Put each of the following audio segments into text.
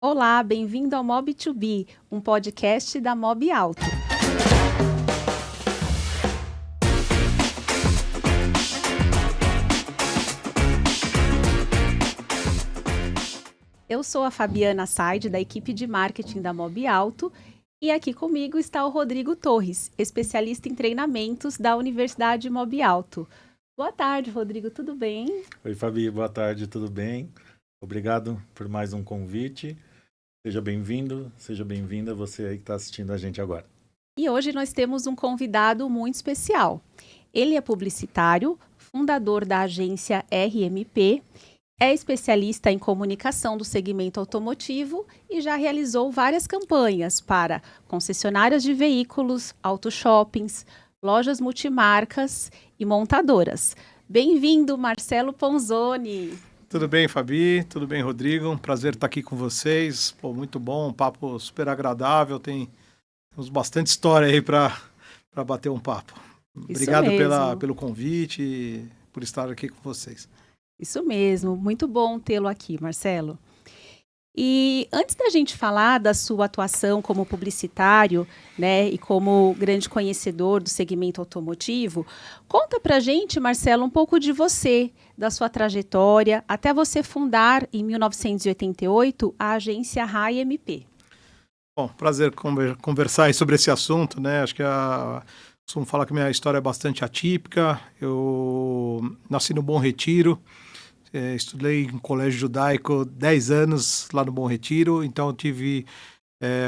Olá, bem-vindo ao Mob2B, um podcast da Mob Alto. Eu sou a Fabiana Said, da equipe de marketing da Mob Alto, e aqui comigo está o Rodrigo Torres, especialista em treinamentos da Universidade Mob Alto. Boa tarde, Rodrigo, tudo bem? Oi, Fabi, boa tarde, tudo bem? Obrigado por mais um convite. Seja bem-vindo, seja bem-vinda você aí que está assistindo a gente agora. E hoje nós temos um convidado muito especial. Ele é publicitário, fundador da agência RMP, é especialista em comunicação do segmento automotivo e já realizou várias campanhas para concessionárias de veículos, auto-shoppings, lojas multimarcas e montadoras. Bem-vindo, Marcelo Ponzoni. Tudo bem, Fabi? Tudo bem, Rodrigo? Um prazer estar aqui com vocês. Pô, muito bom, um papo super agradável. Temos bastante história aí para bater um papo. Obrigado pelo convite e por estar aqui com vocês. Isso mesmo, muito bom tê-lo aqui, Marcelo. E antes da gente falar da sua atuação como publicitário, né, e como grande conhecedor do segmento automotivo, conta pra gente, Marcelo, um pouco de você, da sua trajetória, até você fundar, em 1988, a agência RMP. Bom, prazer conversar aí sobre esse assunto, né? Acho que costumo falar que minha história é bastante atípica. Eu nasci no Bom Retiro. Estudei em colégio judaico 10 anos lá no Bom Retiro, então eu tive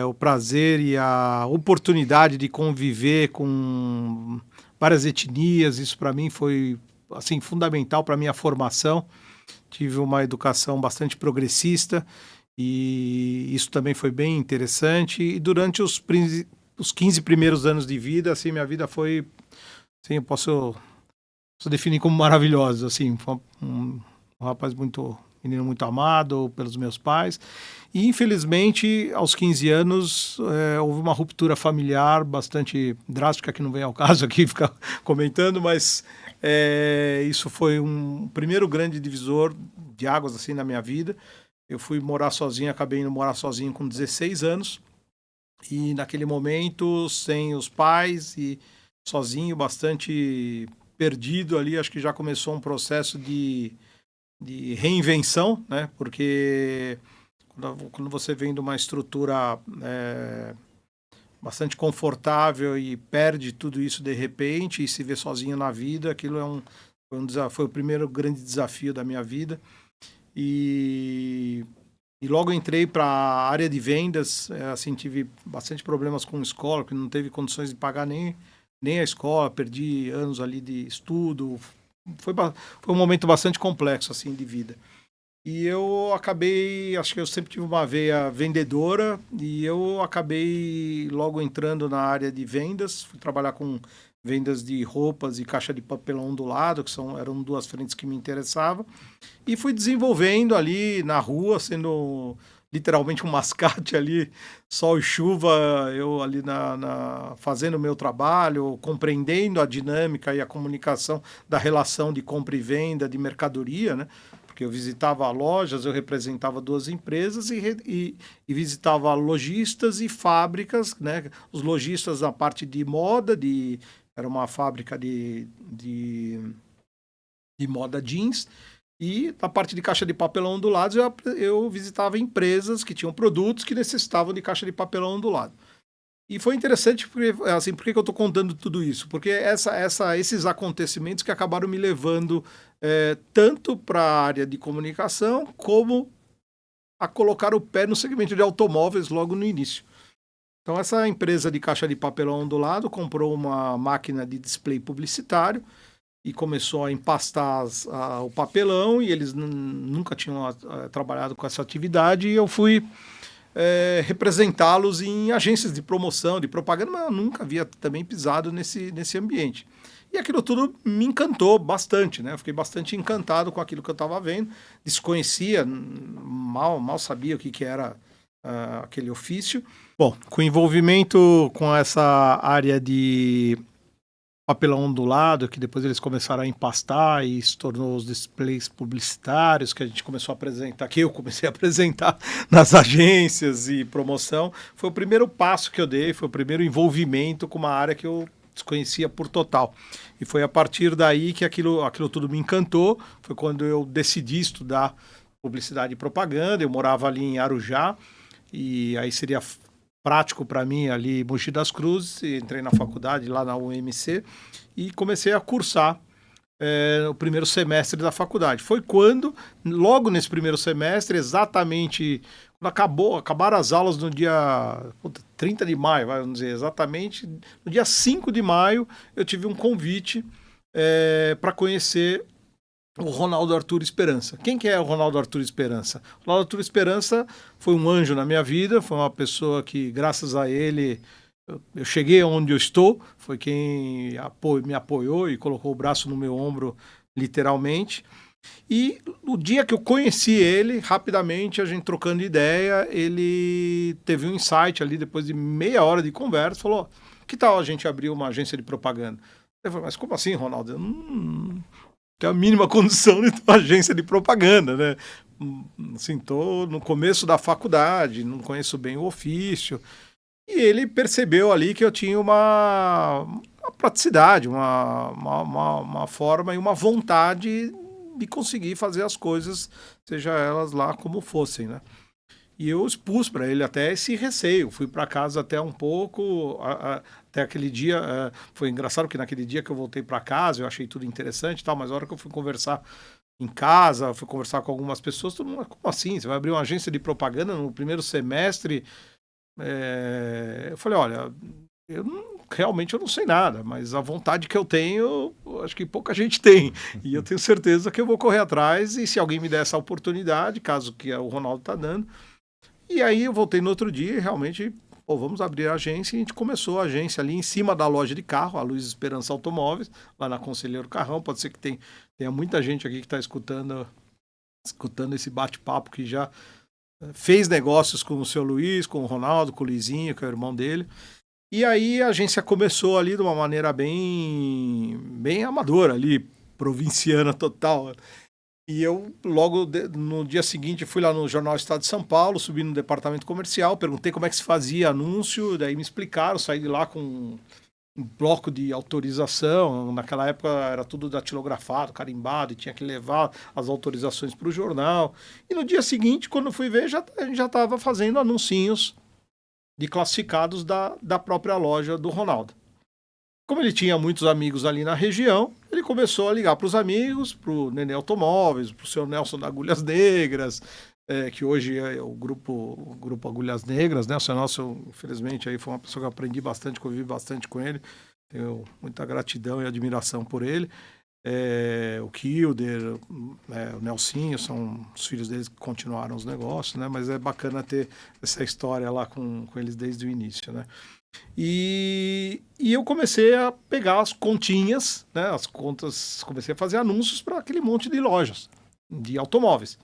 o prazer e a oportunidade de conviver com várias etnias. Isso para mim foi assim, fundamental para a minha formação. Tive uma educação bastante progressista e isso também foi bem interessante. E durante os 15 primeiros anos de vida, assim, minha vida foi, assim, eu posso definir como maravilhosa, assim, foi um rapaz menino muito amado pelos meus pais. E, infelizmente, aos 15 anos, houve uma ruptura familiar bastante drástica, que não vem ao caso aqui ficar comentando, mas isso foi um primeiro grande divisor de águas assim, na minha vida. Eu fui morar sozinho, acabei indo morar sozinho com 16 anos. E, naquele momento, sem os pais e sozinho, bastante perdido ali, acho que já começou um processo de reinvenção, né? Porque quando você vem de uma estrutura bastante confortável e perde tudo isso de repente e se vê sozinho na vida, aquilo foi o primeiro grande desafio da minha vida. E logo entrei para a área de vendas, assim, tive bastante problemas com a escola, porque não teve condições de pagar nem a escola, perdi anos ali de estudo. Foi um momento bastante complexo, assim, de vida. E eu acabei, acho que eu sempre tive uma veia vendedora, e eu acabei logo entrando na área de vendas, fui trabalhar com vendas de roupas e caixa de papelão ondulado, que eram duas frentes que me interessavam, e fui desenvolvendo ali na rua, sendo literalmente um mascate ali, sol e chuva, eu ali fazendo o meu trabalho, compreendendo a dinâmica e a comunicação da relação de compra e venda de mercadoria, né? Porque eu visitava lojas, eu representava duas empresas e visitava lojistas e fábricas, né? Os lojistas na parte de moda, era uma fábrica de moda jeans. E na parte de caixa de papelão ondulado, eu visitava empresas que tinham produtos que necessitavam de caixa de papelão ondulado. E foi interessante, porque, assim, por que eu estou contando tudo isso? Porque esses acontecimentos que acabaram me levando tanto para a área de comunicação, como a colocar o pé no segmento de automóveis logo no início. Então, essa empresa de caixa de papelão ondulado comprou uma máquina de display publicitário e começou a empastar o papelão, e eles nunca tinham trabalhado com essa atividade, e eu fui representá-los em agências de promoção, de propaganda, mas eu nunca havia também pisado nesse ambiente. E aquilo tudo me encantou bastante, né? Eu fiquei bastante encantado com aquilo que eu estava vendo, desconhecia, mal sabia o que era aquele ofício. Bom, com envolvimento com essa área de papelão ondulado, que depois eles começaram a empastar e se tornou os displays publicitários que a gente começou a apresentar, que eu comecei a apresentar nas agências e promoção. Foi o primeiro passo que eu dei, foi o primeiro envolvimento com uma área que eu desconhecia por total. E foi a partir daí que aquilo tudo me encantou. Foi quando eu decidi estudar publicidade e propaganda. Eu morava ali em Arujá, e aí seria prático para mim ali em Mogi das Cruzes. Entrei na faculdade lá na UMC e comecei a cursar o primeiro semestre da faculdade. Foi quando, logo nesse primeiro semestre, exatamente quando acabaram as aulas no dia 30 de maio, vamos dizer, exatamente no dia 5 de maio, eu tive um convite para conhecer o Ronaldo Arturo Esperança. Quem que é o Ronaldo Arturo Esperança? O Ronaldo Arturo Esperança foi um anjo na minha vida, foi uma pessoa que, graças a ele, eu cheguei onde eu estou, foi quem me apoiou e colocou o braço no meu ombro, literalmente. E no dia que eu conheci ele, rapidamente, a gente trocando ideia, ele teve um insight ali, depois de meia hora de conversa, falou, que tal a gente abrir uma agência de propaganda? Eu falei, mas como assim, Ronaldo? Eu não tenho a mínima condição de ter uma agência de propaganda, né? Assim, tô no começo da faculdade, não conheço bem o ofício. E ele percebeu ali que eu tinha uma praticidade, uma forma e uma vontade de conseguir fazer as coisas, seja elas lá como fossem, né? E eu expus para ele até esse receio. Fui para casa até um pouco, até aquele dia. Foi engraçado que naquele dia que eu voltei para casa, eu achei tudo interessante e tal, mas a hora que eu fui conversar em casa, fui conversar com algumas pessoas, todo mundo, como assim? Você vai abrir uma agência de propaganda no primeiro semestre? Eu falei, olha, realmente eu não sei nada, mas a vontade que eu tenho, acho que pouca gente tem. E eu tenho certeza que eu vou correr atrás, e se alguém me der essa oportunidade, caso que o Ronaldo está dando. E aí eu voltei no outro dia e realmente, vamos abrir a agência, e a gente começou a agência ali em cima da loja de carro, a Luiz Esperança Automóveis, lá na Conselheiro Carrão. Pode ser que tenha muita gente aqui que está escutando esse bate-papo, que já fez negócios com o seu Luiz, com o Ronaldo, com o Luizinho, que é o irmão dele. E aí a agência começou ali de uma maneira bem amadora, ali, provinciana total. E eu, logo no dia seguinte, fui lá no Jornal Estado de São Paulo, subi no departamento comercial, perguntei como é que se fazia anúncio, daí me explicaram, saí de lá com um bloco de autorização. Naquela época era tudo datilografado, carimbado, e tinha que levar as autorizações para o jornal. E no dia seguinte, quando fui ver, a gente já estava fazendo anuncinhos de classificados da própria loja do Ronaldo. Como ele tinha muitos amigos ali na região, ele começou a ligar para os amigos, para o Nenê Automóveis, para o seu Nelson da Agulhas Negras, que hoje é o grupo Agulhas Negras, né? O seu Nelson, infelizmente, aí foi uma pessoa que eu aprendi bastante, convivi bastante com ele, tenho muita gratidão e admiração por ele. O Kilder, o Nelsinho, são os filhos deles que continuaram os negócios, né? Mas é bacana ter essa história lá com eles desde o início, né? E eu comecei a pegar as continhas, né, as contas, comecei a fazer anúncios para aquele monte de lojas de automóveis.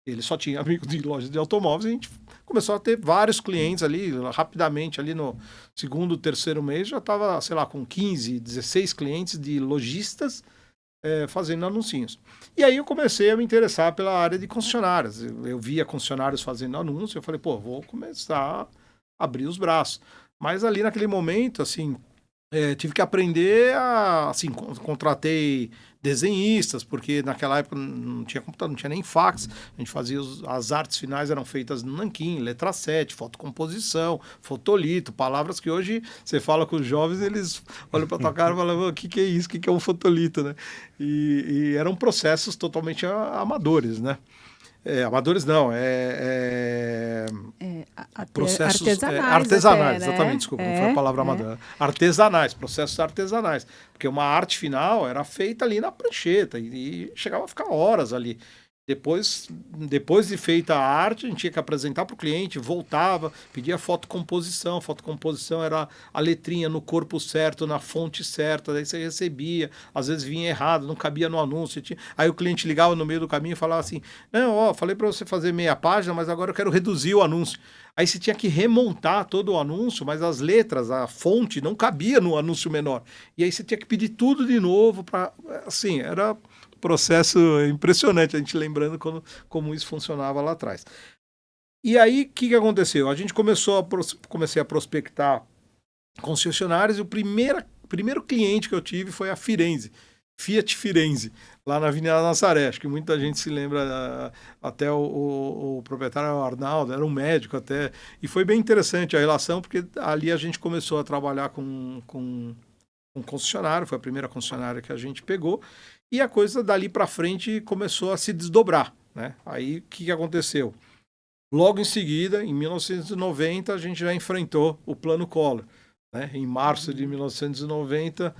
Ele só tinha amigos de lojas de automóveis, e a gente começou a ter vários clientes ali, rapidamente, ali no segundo, terceiro mês, já estava, sei lá, com 15, 16 clientes de lojistas fazendo anuncinhos. E aí eu comecei a me interessar pela área de concessionárias. Eu via concessionários fazendo anúncio, eu falei, vou começar a abrir os braços. Mas ali naquele momento, assim, tive que aprender assim, contratei desenhistas, porque naquela época não tinha computador, não tinha nem fax, a gente fazia, as artes finais eram feitas no nanquim, letra 7, fotocomposição, fotolito, palavras que hoje você fala com os jovens, eles olham para tua cara e falam, o que é isso, o que é um fotolito, né? E eram processos totalmente amadores, né? Amadores não, processos artesanais, até, né? Exatamente, desculpa, não foi a palavra amadora. Artesanais, processos artesanais, porque uma arte final era feita ali na prancheta e chegava a ficar horas ali. Depois de feita a arte, a gente tinha que apresentar para o cliente, voltava, pedia fotocomposição. Fotocomposição era a letrinha no corpo certo, na fonte certa, daí você recebia, às vezes vinha errado, não cabia no anúncio. Aí o cliente ligava no meio do caminho e falava assim, não, ó, falei para você fazer meia página, mas agora eu quero reduzir o anúncio. Aí você tinha que remontar todo o anúncio, mas as letras, a fonte não cabia no anúncio menor. E aí você tinha que pedir tudo de novo para, assim, era processo impressionante, a gente lembrando como isso funcionava lá atrás. E aí, o que aconteceu? A gente comecei a prospectar concessionários e o primeiro cliente que eu tive foi a Firenze, Fiat Firenze, lá na Avenida Nazaré. Acho que muita gente se lembra, até o proprietário era o Arnaldo, era um médico até, e foi bem interessante a relação, porque ali a gente começou a trabalhar com um concessionário, foi a primeira concessionária que a gente pegou, e a coisa dali para frente começou a se desdobrar, né? Aí o que aconteceu? Logo em seguida, em 1990, a gente já enfrentou o Plano Collor, né? Em março de 1990,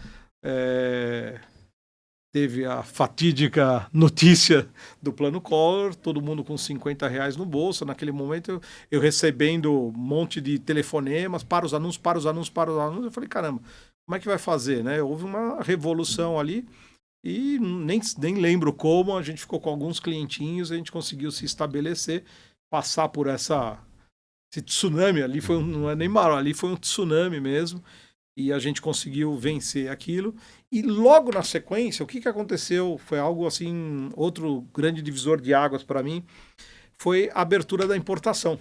teve a fatídica notícia do Plano Collor, todo mundo com R$50 no bolso. Naquele momento eu recebendo um monte de telefonemas para os anúncios. Eu falei, caramba, como é que vai fazer, né? Houve uma revolução ali. E nem lembro como, a gente ficou com alguns clientinhos, a gente conseguiu se estabelecer, passar por esse tsunami, ali não é nem maré, ali foi um tsunami mesmo, e a gente conseguiu vencer aquilo. E logo na sequência, o que aconteceu, foi algo assim, outro grande divisor de águas para mim, foi a abertura da importação.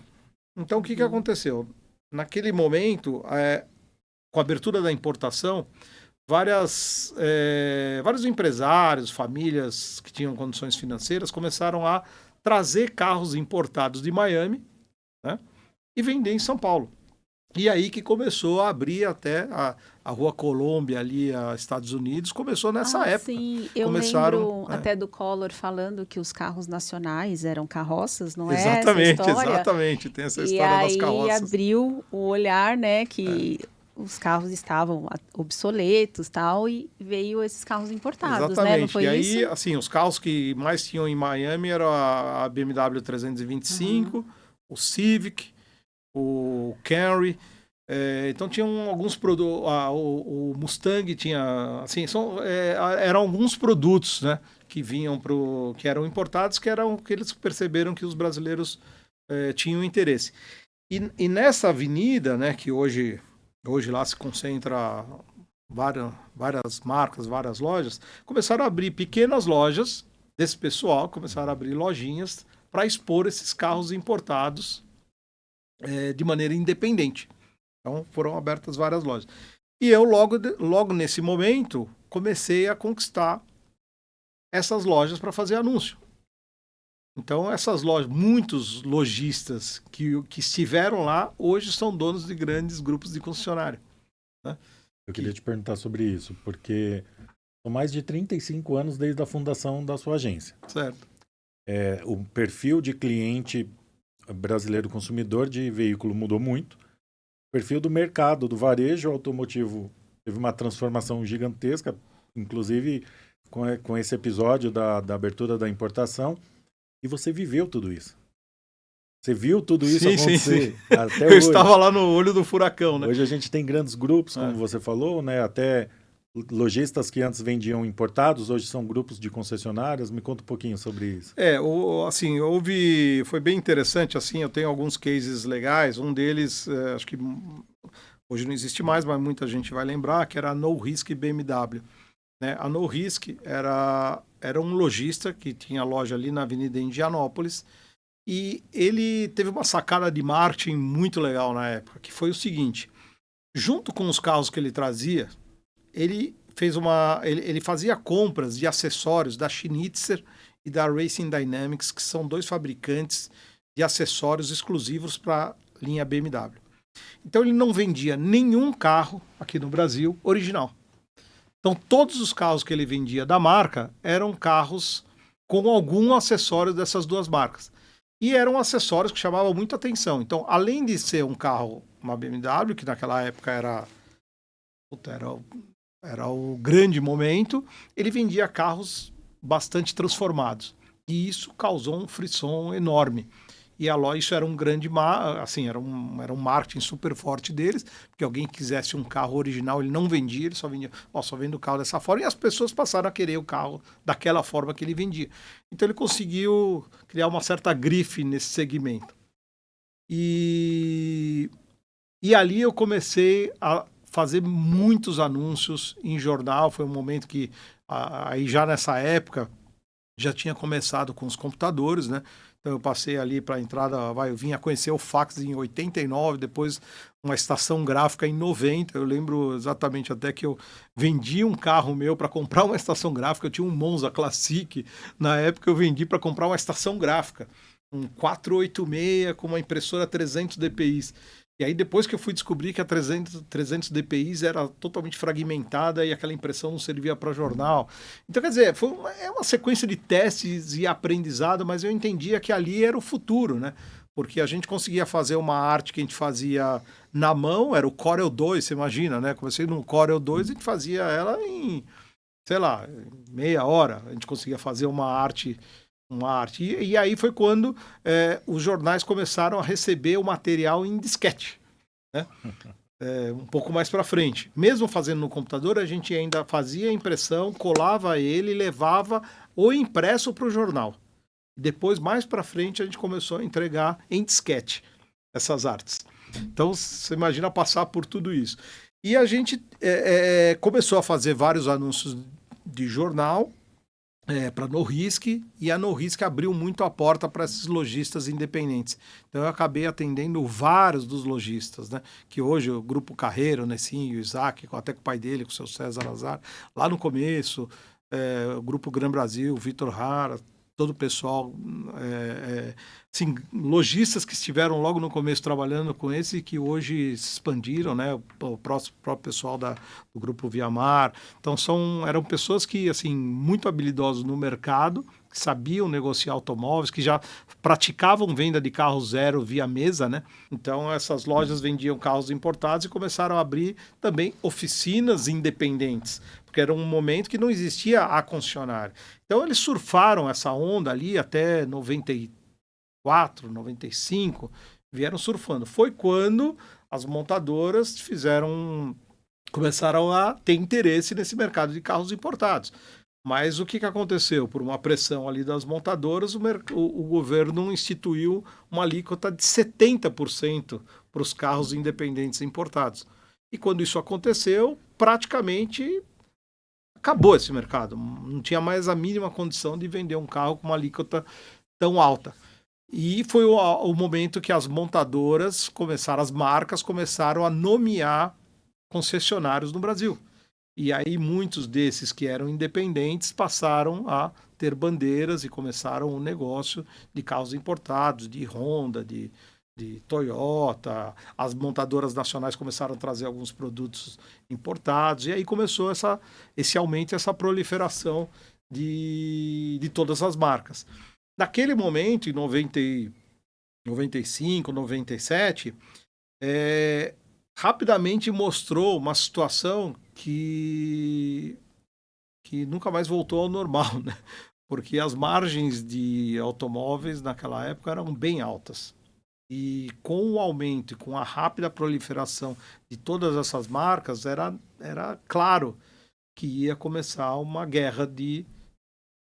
Então o que aconteceu? Naquele momento, com a abertura da importação, vários empresários, famílias que tinham condições financeiras começaram a trazer carros importados de Miami, né, e vender em São Paulo. E aí que começou a abrir até a Rua Colômbia ali, a Estados Unidos, começou nessa época. Sim, eu lembro até do Collor falando que os carros nacionais eram carroças, não é essa história? Exatamente, tem essa história das carroças. E aí abriu o olhar, né, que os carros estavam obsoletos tal, e veio esses carros importados, exatamente, né? Não foi e aí, isso? assim, os carros que mais tinham em Miami eram a BMW 325, o Civic, o Camry, então tinham alguns produtos, o Mustang tinha, assim, eram alguns produtos, né, que vinham que eram importados, que eles perceberam que os brasileiros tinham interesse. E nessa avenida, né, que hoje lá se concentra várias marcas, várias lojas, começaram a abrir pequenas lojas desse pessoal, começaram a abrir lojinhas para expor esses carros importados de maneira independente. Então foram abertas várias lojas. E eu logo nesse momento comecei a conquistar essas lojas para fazer anúncio. Então essas lojas, muitos lojistas que estiveram lá, hoje são donos de grandes grupos de concessionário, né? Eu queria te perguntar sobre isso, porque são mais de 35 anos desde a fundação da sua agência. Certo. O perfil de cliente brasileiro consumidor de veículo mudou muito. O perfil do mercado, do varejo automotivo, teve uma transformação gigantesca, inclusive com esse episódio da abertura da importação. E você viveu tudo isso. Você viu tudo isso acontecer até hoje. Eu estava lá no olho do furacão, né? Hoje a gente tem grandes grupos, como você falou, né? Até lojistas que antes vendiam importados, hoje são grupos de concessionárias. Me conta um pouquinho sobre isso. Assim, foi bem interessante, assim, eu tenho alguns cases legais, um deles, acho que hoje não existe mais, mas muita gente vai lembrar, que era a No Risk BMW. Né? A No Risk era um lojista que tinha loja ali na Avenida Indianópolis, e ele teve uma sacada de marketing muito legal na época, que foi o seguinte: junto com os carros que ele trazia, ele fazia compras de acessórios da Schnitzer e da Racing Dynamics, que são dois fabricantes de acessórios exclusivos para a linha BMW. Então ele não vendia nenhum carro aqui no Brasil original. Então todos os carros que ele vendia da marca eram carros com algum acessório dessas duas marcas. E eram acessórios que chamavam muito atenção. Então, além de ser um carro, uma BMW, que naquela época era o grande momento, ele vendia carros bastante transformados. E isso causou um frisson enorme. E a loja, isso era um grande, assim, era um marketing super forte deles, porque alguém que quisesse um carro original, ele não vendia, ele só vendia, só vende o carro dessa forma, e as pessoas passaram a querer o carro daquela forma que ele vendia. Então ele conseguiu criar uma certa grife nesse segmento. E ali eu comecei a fazer muitos anúncios em jornal, foi um momento que, aí já nessa época, já tinha começado com os computadores, né? Então eu passei ali para a entrada, eu vim a conhecer o fax em 89, depois uma estação gráfica em 90. Eu lembro exatamente até que eu vendi um carro meu para comprar uma estação gráfica. Eu tinha um Monza Classic, na época eu vendi para comprar uma estação gráfica, um 486 com uma impressora 300 dpi. E aí depois que eu fui descobrir que a 300 dpi era totalmente fragmentada e aquela impressão não servia para jornal. Então, quer dizer, é uma sequência de testes e aprendizado, mas eu entendia que ali era o futuro, né? Porque a gente conseguia fazer uma arte que a gente fazia na mão, era o Corel 2, você imagina, né? Comecei no Corel 2 e a gente fazia ela em, sei lá, meia hora. A gente conseguia fazer uma arte. E aí foi quando os jornais começaram a receber o material em disquete, né? Um pouco mais para frente. Mesmo fazendo no computador, a gente ainda fazia a impressão, colava ele e levava o impresso para o jornal. Depois, mais para frente, a gente começou a entregar em disquete essas artes. Então, você imagina passar por tudo isso. E a gente começou a fazer vários anúncios de jornal, para Norrisq, e a Norrisq abriu muito a porta para esses lojistas independentes. Então eu acabei atendendo vários dos lojistas, né? Que hoje o Grupo Carreiro, o Nessinho, o Isaac, até com o pai dele, com o seu César Azar, lá no começo, o Grupo Gran Brasil, o Vitor Hara, todo o pessoal, assim, lojistas que estiveram logo no começo trabalhando com esse e que hoje se expandiram, né? O próprio pessoal do Grupo Viamar. Então eram pessoas que, assim, muito habilidosos no mercado, que sabiam negociar automóveis, que já praticavam venda de carro zero via mesa, né? Então essas lojas vendiam carros importados e começaram a abrir também oficinas independentes, porque era um momento que não existia a concessionária. Então eles surfaram essa onda ali até 94, 95, vieram surfando. Foi quando as montadoras começaram a ter interesse nesse mercado de carros importados. Mas o que aconteceu? Por uma pressão ali das montadoras, o governo instituiu uma alíquota de 70% para os carros independentes importados. E quando isso aconteceu, praticamente acabou esse mercado. Não tinha mais a mínima condição de vender um carro com uma alíquota tão alta. E foi o momento que as montadoras as marcas começaram a nomear concessionários no Brasil. E aí muitos desses que eram independentes passaram a ter bandeiras e começaram o negócio de carros importados, de Honda, de Toyota. As montadoras nacionais começaram a trazer alguns produtos importados, e aí começou esse aumento, essa proliferação de todas as marcas. Naquele momento, em 95, 97, rapidamente mostrou uma situação que nunca mais voltou ao normal, né? Porque as margens de automóveis naquela época eram bem altas. E com o aumento e com a rápida proliferação de todas essas marcas, era claro que ia começar uma guerra de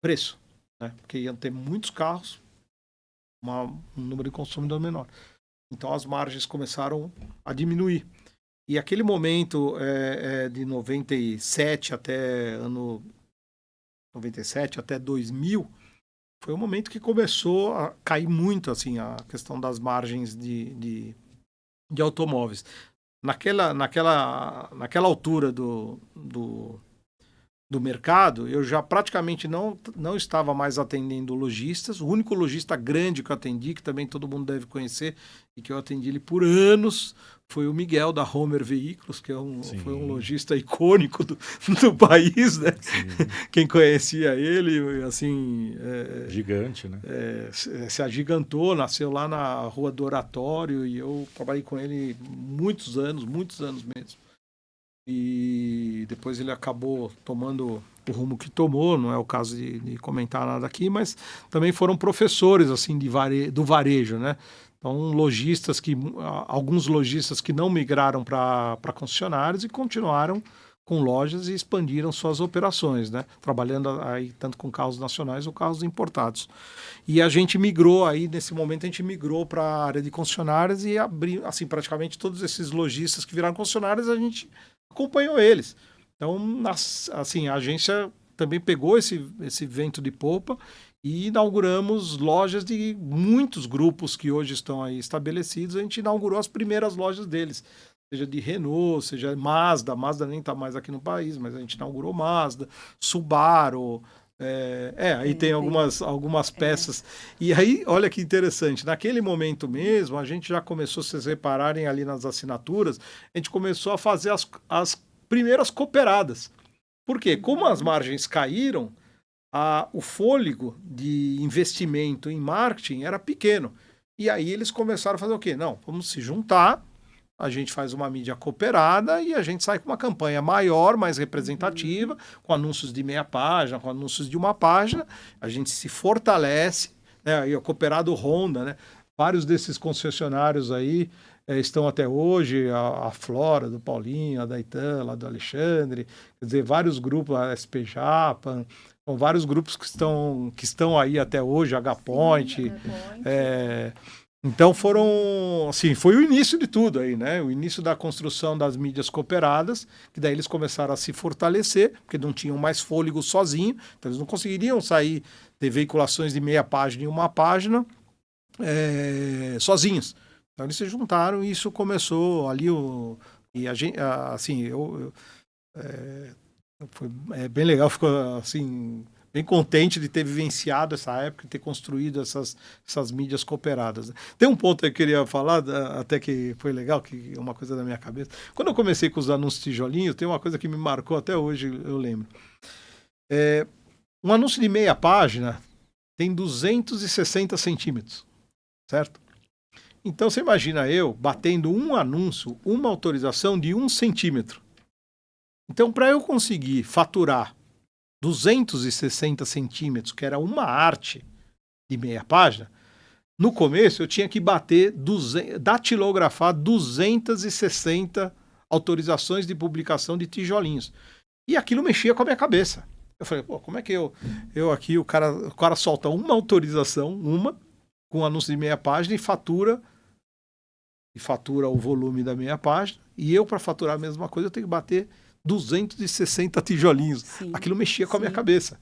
preço, né? Porque iam ter muitos carros, um número de consumidor menor. Então as margens começaram a diminuir. E aquele momento de 97 até 2000, foi um momento que começou a cair muito, assim, a questão das margens de automóveis. Naquela altura do mercado, eu já praticamente não estava mais atendendo lojistas. O único lojista grande que eu atendi, que também todo mundo deve conhecer, e que eu atendi ele por anos, foi o Miguel da Homer Veículos, que foi um lojista icônico do país, né? Quem conhecia ele, assim... Gigante, né? Se agigantou, nasceu lá na Rua do Oratório, e eu trabalhei com ele muitos anos mesmo. E depois ele acabou tomando o rumo que tomou, não é o caso de comentar nada aqui, mas também foram professores assim do varejo, né? Então, alguns lojistas que não migraram para concessionários e continuaram com lojas e expandiram suas operações, né? Trabalhando aí tanto com carros nacionais ou carros importados. E a gente migrou aí, nesse momento, a gente migrou para a área de concessionárias e abriu, assim, praticamente todos esses lojistas que viraram concessionárias, a gente acompanhou eles. Então, assim, a agência também pegou esse vento de popa e inauguramos lojas de muitos grupos que hoje estão aí estabelecidos. A gente inaugurou as primeiras lojas deles, seja de Renault, seja Mazda. Mazda nem está mais aqui no país, mas a gente inaugurou Mazda, Subaru. Aí tem algumas peças. E aí, olha que interessante, naquele momento mesmo, a gente já começou, se vocês repararem ali nas assinaturas, a gente começou a fazer as primeiras cooperadas. Por quê? Como as margens caíram, o fôlego de investimento em marketing era pequeno. E aí eles começaram a fazer o quê? Não, vamos se juntar, a gente faz uma mídia cooperada e a gente sai com uma campanha maior, mais representativa, com anúncios de meia página, com anúncios de uma página, a gente se fortalece, né? E o cooperado Honda, né? Vários desses concessionários aí estão até hoje, a Flora, do Paulinho, a da Itan, lá do Alexandre, quer dizer, vários grupos, a SP Japan, são vários grupos que estão aí até hoje, H-Point. Então foi o início de tudo aí, né? O início da construção das mídias cooperadas, que daí eles começaram a se fortalecer, porque não tinham mais fôlego sozinho, então eles não conseguiriam sair, ter veiculações de meia página e uma página sozinhos. Então eles se juntaram e isso começou ali e a gente, assim, foi bem legal, ficou assim bem contente de ter vivenciado essa época e ter construído essas mídias cooperadas. Tem um ponto que eu queria falar, até que foi legal, que é uma coisa da minha cabeça. Quando eu comecei com os anúncios tijolinhos, tem uma coisa que me marcou até hoje, eu lembro. Um anúncio de meia página tem 260 centímetros, certo? Então você imagina eu batendo um anúncio, uma autorização de 1 centímetro. Então, para eu conseguir faturar 260 centímetros, que era uma arte de meia página, no começo eu tinha que datilografar 260 autorizações de publicação de tijolinhos. E aquilo mexia com a minha cabeça. Eu falei, como é que eu aqui, o cara solta uma autorização, com um anúncio de meia página e fatura o volume da meia página, e eu, para faturar a mesma coisa, eu tenho que bater 260 tijolinhos. Sim, aquilo mexia com a minha cabeça.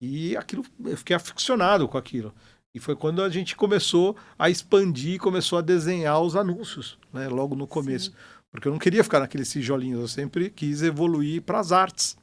E aquilo, eu fiquei aficionado com aquilo. E foi quando a gente começou a expandir, começou a desenhar os anúncios, né, logo no começo. Sim. Porque eu não queria ficar naqueles tijolinhos, eu sempre quis evoluir para as artes.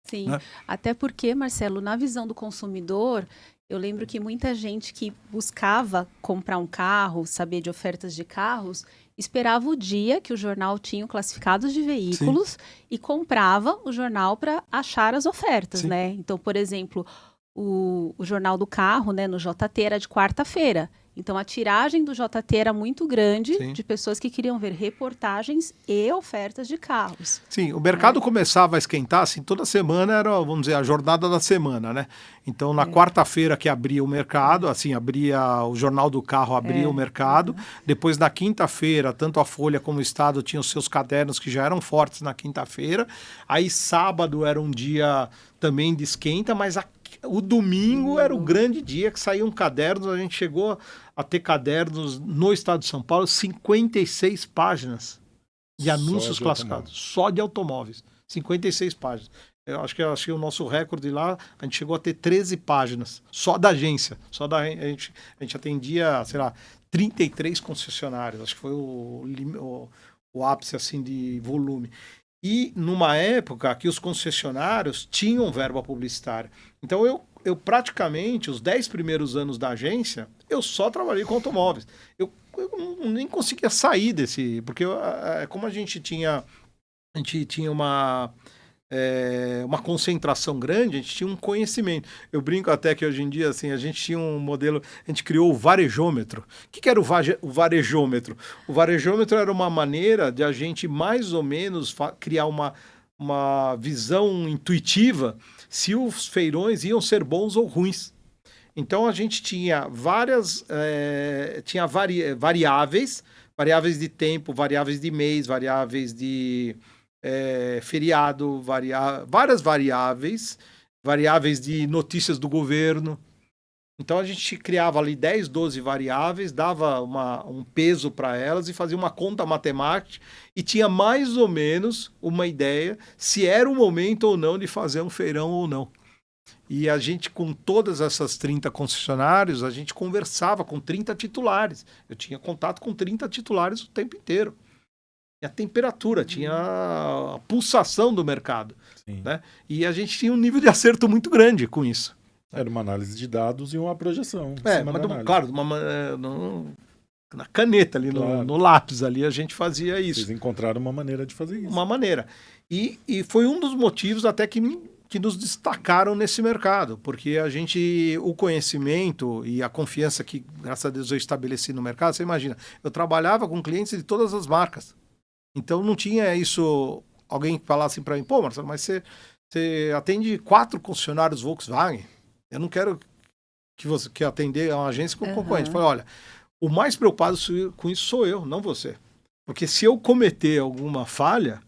Sim, né? Até porque, Marcelo, na visão do consumidor, eu lembro que muita gente que buscava comprar um carro, saber de ofertas de carros, esperava o dia que o jornal tinha classificados de veículos. Sim. E comprava o jornal para achar as ofertas, Sim. né? Então, por exemplo, o jornal do carro, né, no JT era de quarta-feira. Então, a tiragem do JT era muito grande. Sim. De pessoas que queriam ver reportagens e ofertas de carros. Sim, o mercado começava a esquentar, assim, toda semana era, vamos dizer, a jornada da semana, né? Então, na quarta-feira que abria o mercado, assim, abria o Jornal do Carro, abria o mercado. Depois, na quinta-feira, tanto a Folha como o Estado tinham seus cadernos que já eram fortes na quinta-feira. Aí, sábado era um dia também de esquenta, mas o domingo era o grande dia que saíam cadernos. A gente chegou a ter cadernos no estado de São Paulo, 56 páginas de anúncios classificados, só de automóveis. 56 páginas. Eu acho que o nosso recorde lá, a gente chegou a ter 13 páginas, só da agência. A gente atendia, sei lá, 33 concessionários. Acho que foi o ápice assim, de volume. E numa época que os concessionários tinham verba publicitária. Então eu praticamente, os 10 primeiros anos da agência, eu só trabalhei com automóveis. Eu nem conseguia sair desse... Porque como a gente tinha uma concentração grande, a gente tinha um conhecimento. Eu brinco até que hoje em dia, assim, a gente tinha um modelo, a gente criou o varejômetro. O que era o varejômetro? O varejômetro era uma maneira de a gente mais ou menos criar uma uma visão intuitiva se os feirões iam ser bons ou ruins. Então a gente tinha variáveis de tempo, variáveis de mês, variáveis de feriado, várias variáveis de notícias do governo. Então a gente criava ali 10, 12 variáveis, dava um peso para elas e fazia uma conta matemática e tinha mais ou menos uma ideia se era o momento ou não de fazer um feirão ou não. E a gente, com todas essas 30 concessionários, a gente conversava com 30 titulares. Eu tinha contato com 30 titulares o tempo inteiro. Tinha a temperatura, tinha a pulsação do mercado. Né? E a gente tinha um nível de acerto muito grande com isso. Era uma análise de dados e uma projeção. Claro, na caneta ali, claro. no lápis ali, a gente fazia isso. Vocês encontraram uma maneira de fazer isso. Uma maneira. E foi um dos motivos até que nos destacaram nesse mercado, porque o conhecimento e a confiança que, graças a Deus, eu estabeleci no mercado, você imagina, eu trabalhava com clientes de todas as marcas. Então não tinha isso, alguém falar assim para mim, pô, Marcelo, mas você atende 4 concessionários Volkswagen, eu não quero que atender a uma agência com concorrente. Eu falei, olha, o mais preocupado com isso sou eu, não você. Porque se eu cometer alguma falha,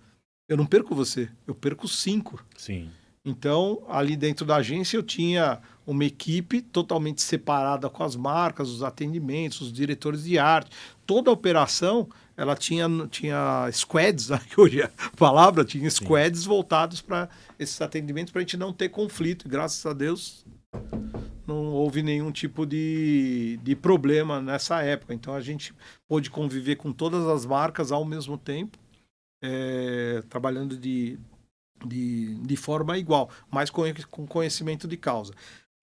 eu não perco você, eu perco 5. Sim. Então, ali dentro da agência, eu tinha uma equipe totalmente separada com as marcas, os atendimentos, os diretores de arte. Toda a operação, ela tinha squads, né, que hoje é a palavra, tinha squads voltados para esses atendimentos, para a gente não ter conflito. E, graças a Deus, não houve nenhum tipo de problema nessa época. Então, a gente pôde conviver com todas as marcas ao mesmo tempo, trabalhando de forma igual, mas com conhecimento de causa.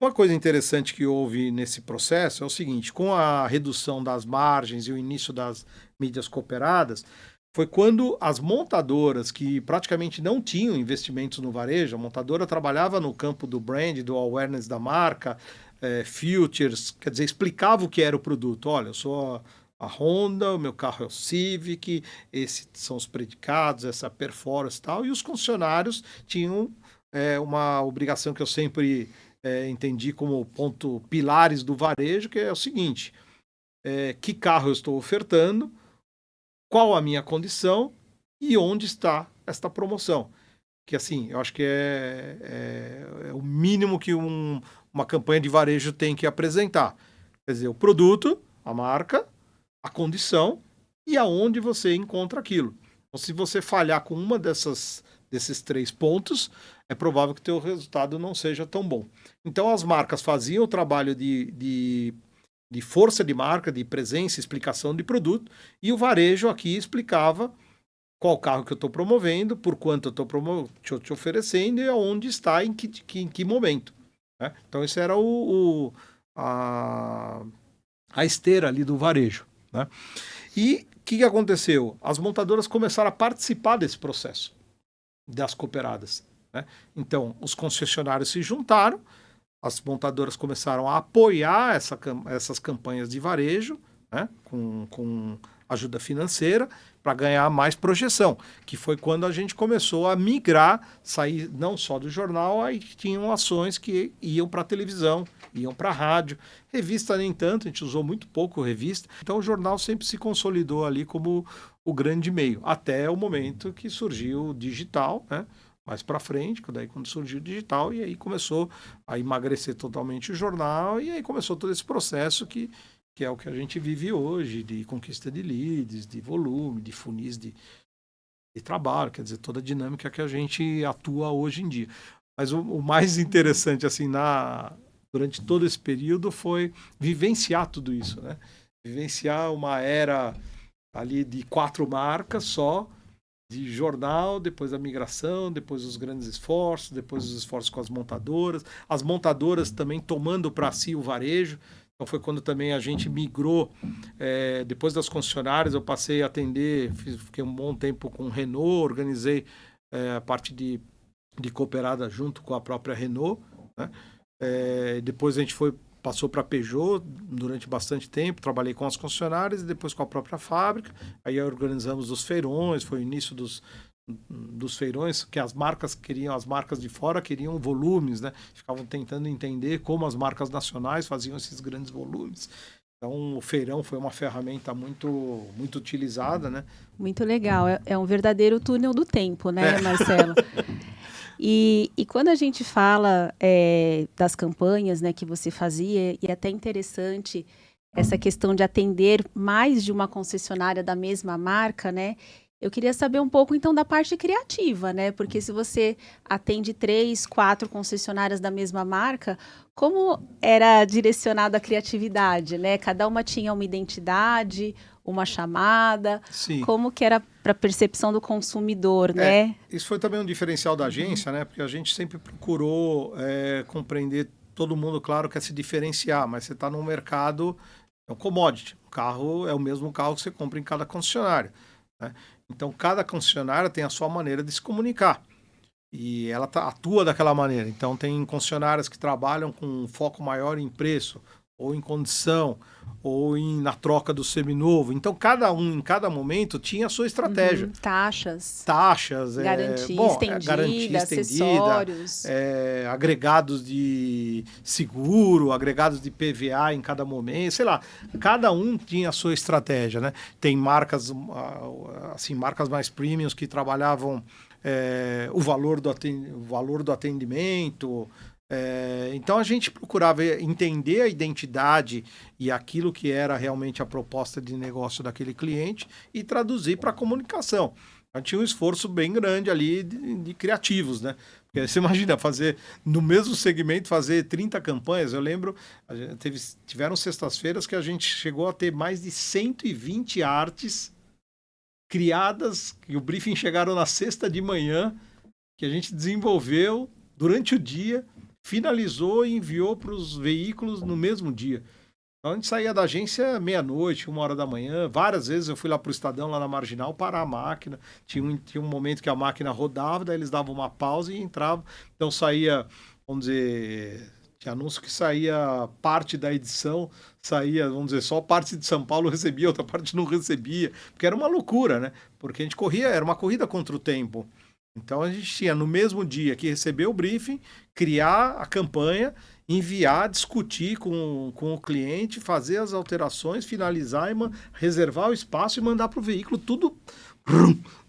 Uma coisa interessante que houve nesse processo é o seguinte, com a redução das margens e o início das mídias cooperadas, foi quando as montadoras, que praticamente não tinham investimentos no varejo, a montadora trabalhava no campo do brand, do awareness da marca, futures, quer dizer, explicava o que era o produto. Olha, eu sou a Honda, o meu carro é o Civic, esses são os predicados, essa performance e tal, e os concessionários tinham uma obrigação que eu sempre entendi como ponto pilares do varejo, que é o seguinte, que carro eu estou ofertando, qual a minha condição e onde está esta promoção. Que assim, eu acho que é o mínimo que uma campanha de varejo tem que apresentar. Quer dizer, o produto, a marca, a condição e aonde você encontra aquilo. Então, se você falhar com uma desses 3 pontos, é provável que o teu resultado não seja tão bom. Então, as marcas faziam o trabalho de força de marca, de presença, explicação de produto, e o varejo aqui explicava qual carro que eu estou promovendo, por quanto eu estou te oferecendo e aonde está, em que momento. Né? Então, isso era a esteira ali do varejo. Né? E o que aconteceu? As montadoras começaram a participar desse processo das cooperadas. Né? Então, os concessionários se juntaram, as montadoras começaram a apoiar essas campanhas de varejo, né? com ajuda financeira, para ganhar mais projeção, que foi quando a gente começou a migrar, sair não só do jornal, aí tinham ações que iam para a televisão, iam para a rádio, revista nem tanto, a gente usou muito pouco revista, então o jornal sempre se consolidou ali como o grande meio, até o momento que surgiu o digital, né? Mais para frente, daí quando surgiu o digital, e aí começou a emagrecer totalmente o jornal, e aí começou todo esse processo que é o que a gente vive hoje, de conquista de leads, de volume, de funis de trabalho, quer dizer, toda a dinâmica que a gente atua hoje em dia. Mas o mais interessante, assim, durante todo esse período foi vivenciar tudo isso, né? Vivenciar uma era ali de 4 marcas só, de jornal, depois a migração, depois os grandes esforços, depois os esforços com as montadoras também tomando para si o varejo. Então foi quando também a gente migrou, depois das concessionárias eu passei a atender, fiquei um bom tempo com Renault, organizei a parte de cooperada junto com a própria Renault, né? Depois a gente passou para a Peugeot durante bastante tempo, trabalhei com as concessionárias e depois com a própria fábrica, aí organizamos os feirões, foi o início dos dos feirões, que as marcas de fora queriam volumes, né? Ficavam tentando entender como as marcas nacionais faziam esses grandes volumes. Então, o feirão foi uma ferramenta muito, muito utilizada, né? Muito legal. É um verdadeiro túnel do tempo, né, Marcelo? E quando a gente fala das campanhas, né, que você fazia, e é até interessante essa questão de atender mais de uma concessionária da mesma marca, né? Eu queria saber um pouco, então, da parte criativa, né? Porque se você atende 3, 4 concessionárias da mesma marca, como era direcionada a criatividade, né? Cada uma tinha uma identidade, uma chamada. Sim. Como que era para a percepção do consumidor, né? Isso foi também um diferencial da agência, né? Porque a gente sempre procurou compreender, todo mundo, claro, quer se diferenciar, mas você está num mercado, é um commodity. O carro é o mesmo carro que você compra em cada concessionária, né? Então, cada concessionária tem a sua maneira de se comunicar. E ela atua daquela maneira. Então, tem concessionárias que trabalham com um foco maior em preço, ou em condição, ou na troca do seminovo. Então, cada um, em cada momento, tinha a sua estratégia. Taxas. Garantia estendida, acessórios. Agregados de seguro, agregados de PVA em cada momento, sei lá. Cada um tinha a sua estratégia, né? Tem marcas, assim, marcas mais premiums que trabalhavam o valor do atendimento. Então a gente procurava entender a identidade e aquilo que era realmente a proposta de negócio daquele cliente e traduzir para a comunicação. Então, tinha um esforço bem grande ali de criativos, né? Porque você imagina no mesmo segmento, fazer 30 campanhas. Eu lembro, tiveram sextas-feiras que a gente chegou a ter mais de 120 artes criadas, que o briefing chegaram na sexta de manhã, que a gente desenvolveu durante o dia, finalizou e enviou para os veículos no mesmo dia. Então a gente saía da agência meia-noite, 1h da manhã. Várias vezes eu fui lá para o Estadão, lá na Marginal, parar a máquina. Tinha um momento que a máquina rodava, daí eles davam uma pausa e entravam. Então saía, vamos dizer, tinha anúncio que saía parte da edição, saía, vamos dizer, só parte de São Paulo recebia, outra parte não recebia. Porque era uma loucura, né? Porque a gente era uma corrida contra o tempo. Então a gente tinha no mesmo dia que receber o briefing, criar a campanha, enviar, discutir com o cliente, fazer as alterações, finalizar, reservar o espaço e mandar para o veículo tudo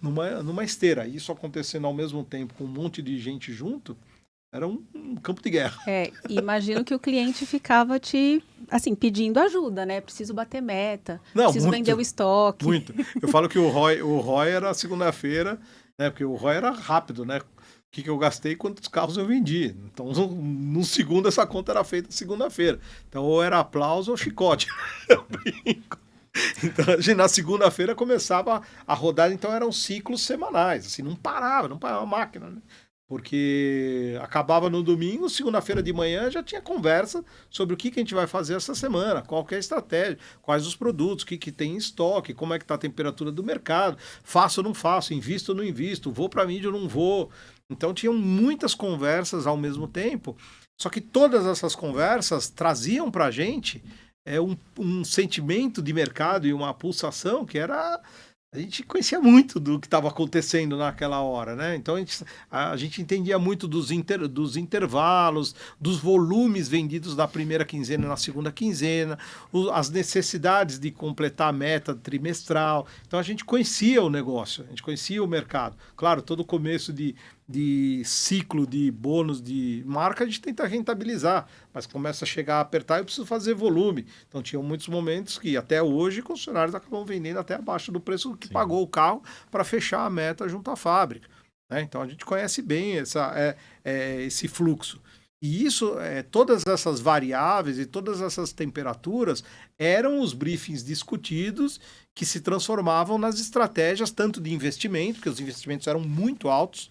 numa esteira. Isso acontecendo ao mesmo tempo com um monte de gente junto, era um campo de guerra. Imagino que o cliente ficava pedindo ajuda, né? Preciso bater meta, preciso vender o estoque. Muito. Eu falo que o ROI era segunda-feira, né? Porque o ROI era rápido, né? O que eu gastei e quantos carros eu vendi. Então, no segundo, essa conta era feita segunda-feira. Então, ou era aplauso ou chicote. Eu brinco. Então, na segunda-feira começava a rodar, então eram ciclos semanais. Assim, não parava a máquina, né? Porque acabava no domingo, segunda-feira de manhã já tinha conversa sobre o que a gente vai fazer essa semana, qual que é a estratégia, quais os produtos, o que tem em estoque, como é que está a temperatura do mercado, faço ou não faço, invisto ou não invisto, vou para a mídia ou não vou. Então tinham muitas conversas ao mesmo tempo, só que todas essas conversas traziam para a gente um sentimento de mercado e uma pulsação que era... A gente conhecia muito do que estava acontecendo naquela hora, né? Então a gente entendia muito dos intervalos, dos volumes vendidos na primeira quinzena e na segunda quinzena, as necessidades de completar a meta trimestral. Então a gente conhecia o negócio, a gente conhecia o mercado. Claro, todo começo de ciclo de bônus de marca a gente tenta rentabilizar, mas começa a chegar a apertar e eu preciso fazer volume. Então tinham muitos momentos que até hoje concessionários acabam vendendo até abaixo do preço que pagou o carro para fechar a meta junto à fábrica, né? Então a gente conhece bem esse fluxo. E isso, todas essas variáveis e todas essas temperaturas eram os briefings discutidos que se transformavam nas estratégias tanto de investimento, porque os investimentos eram muito altos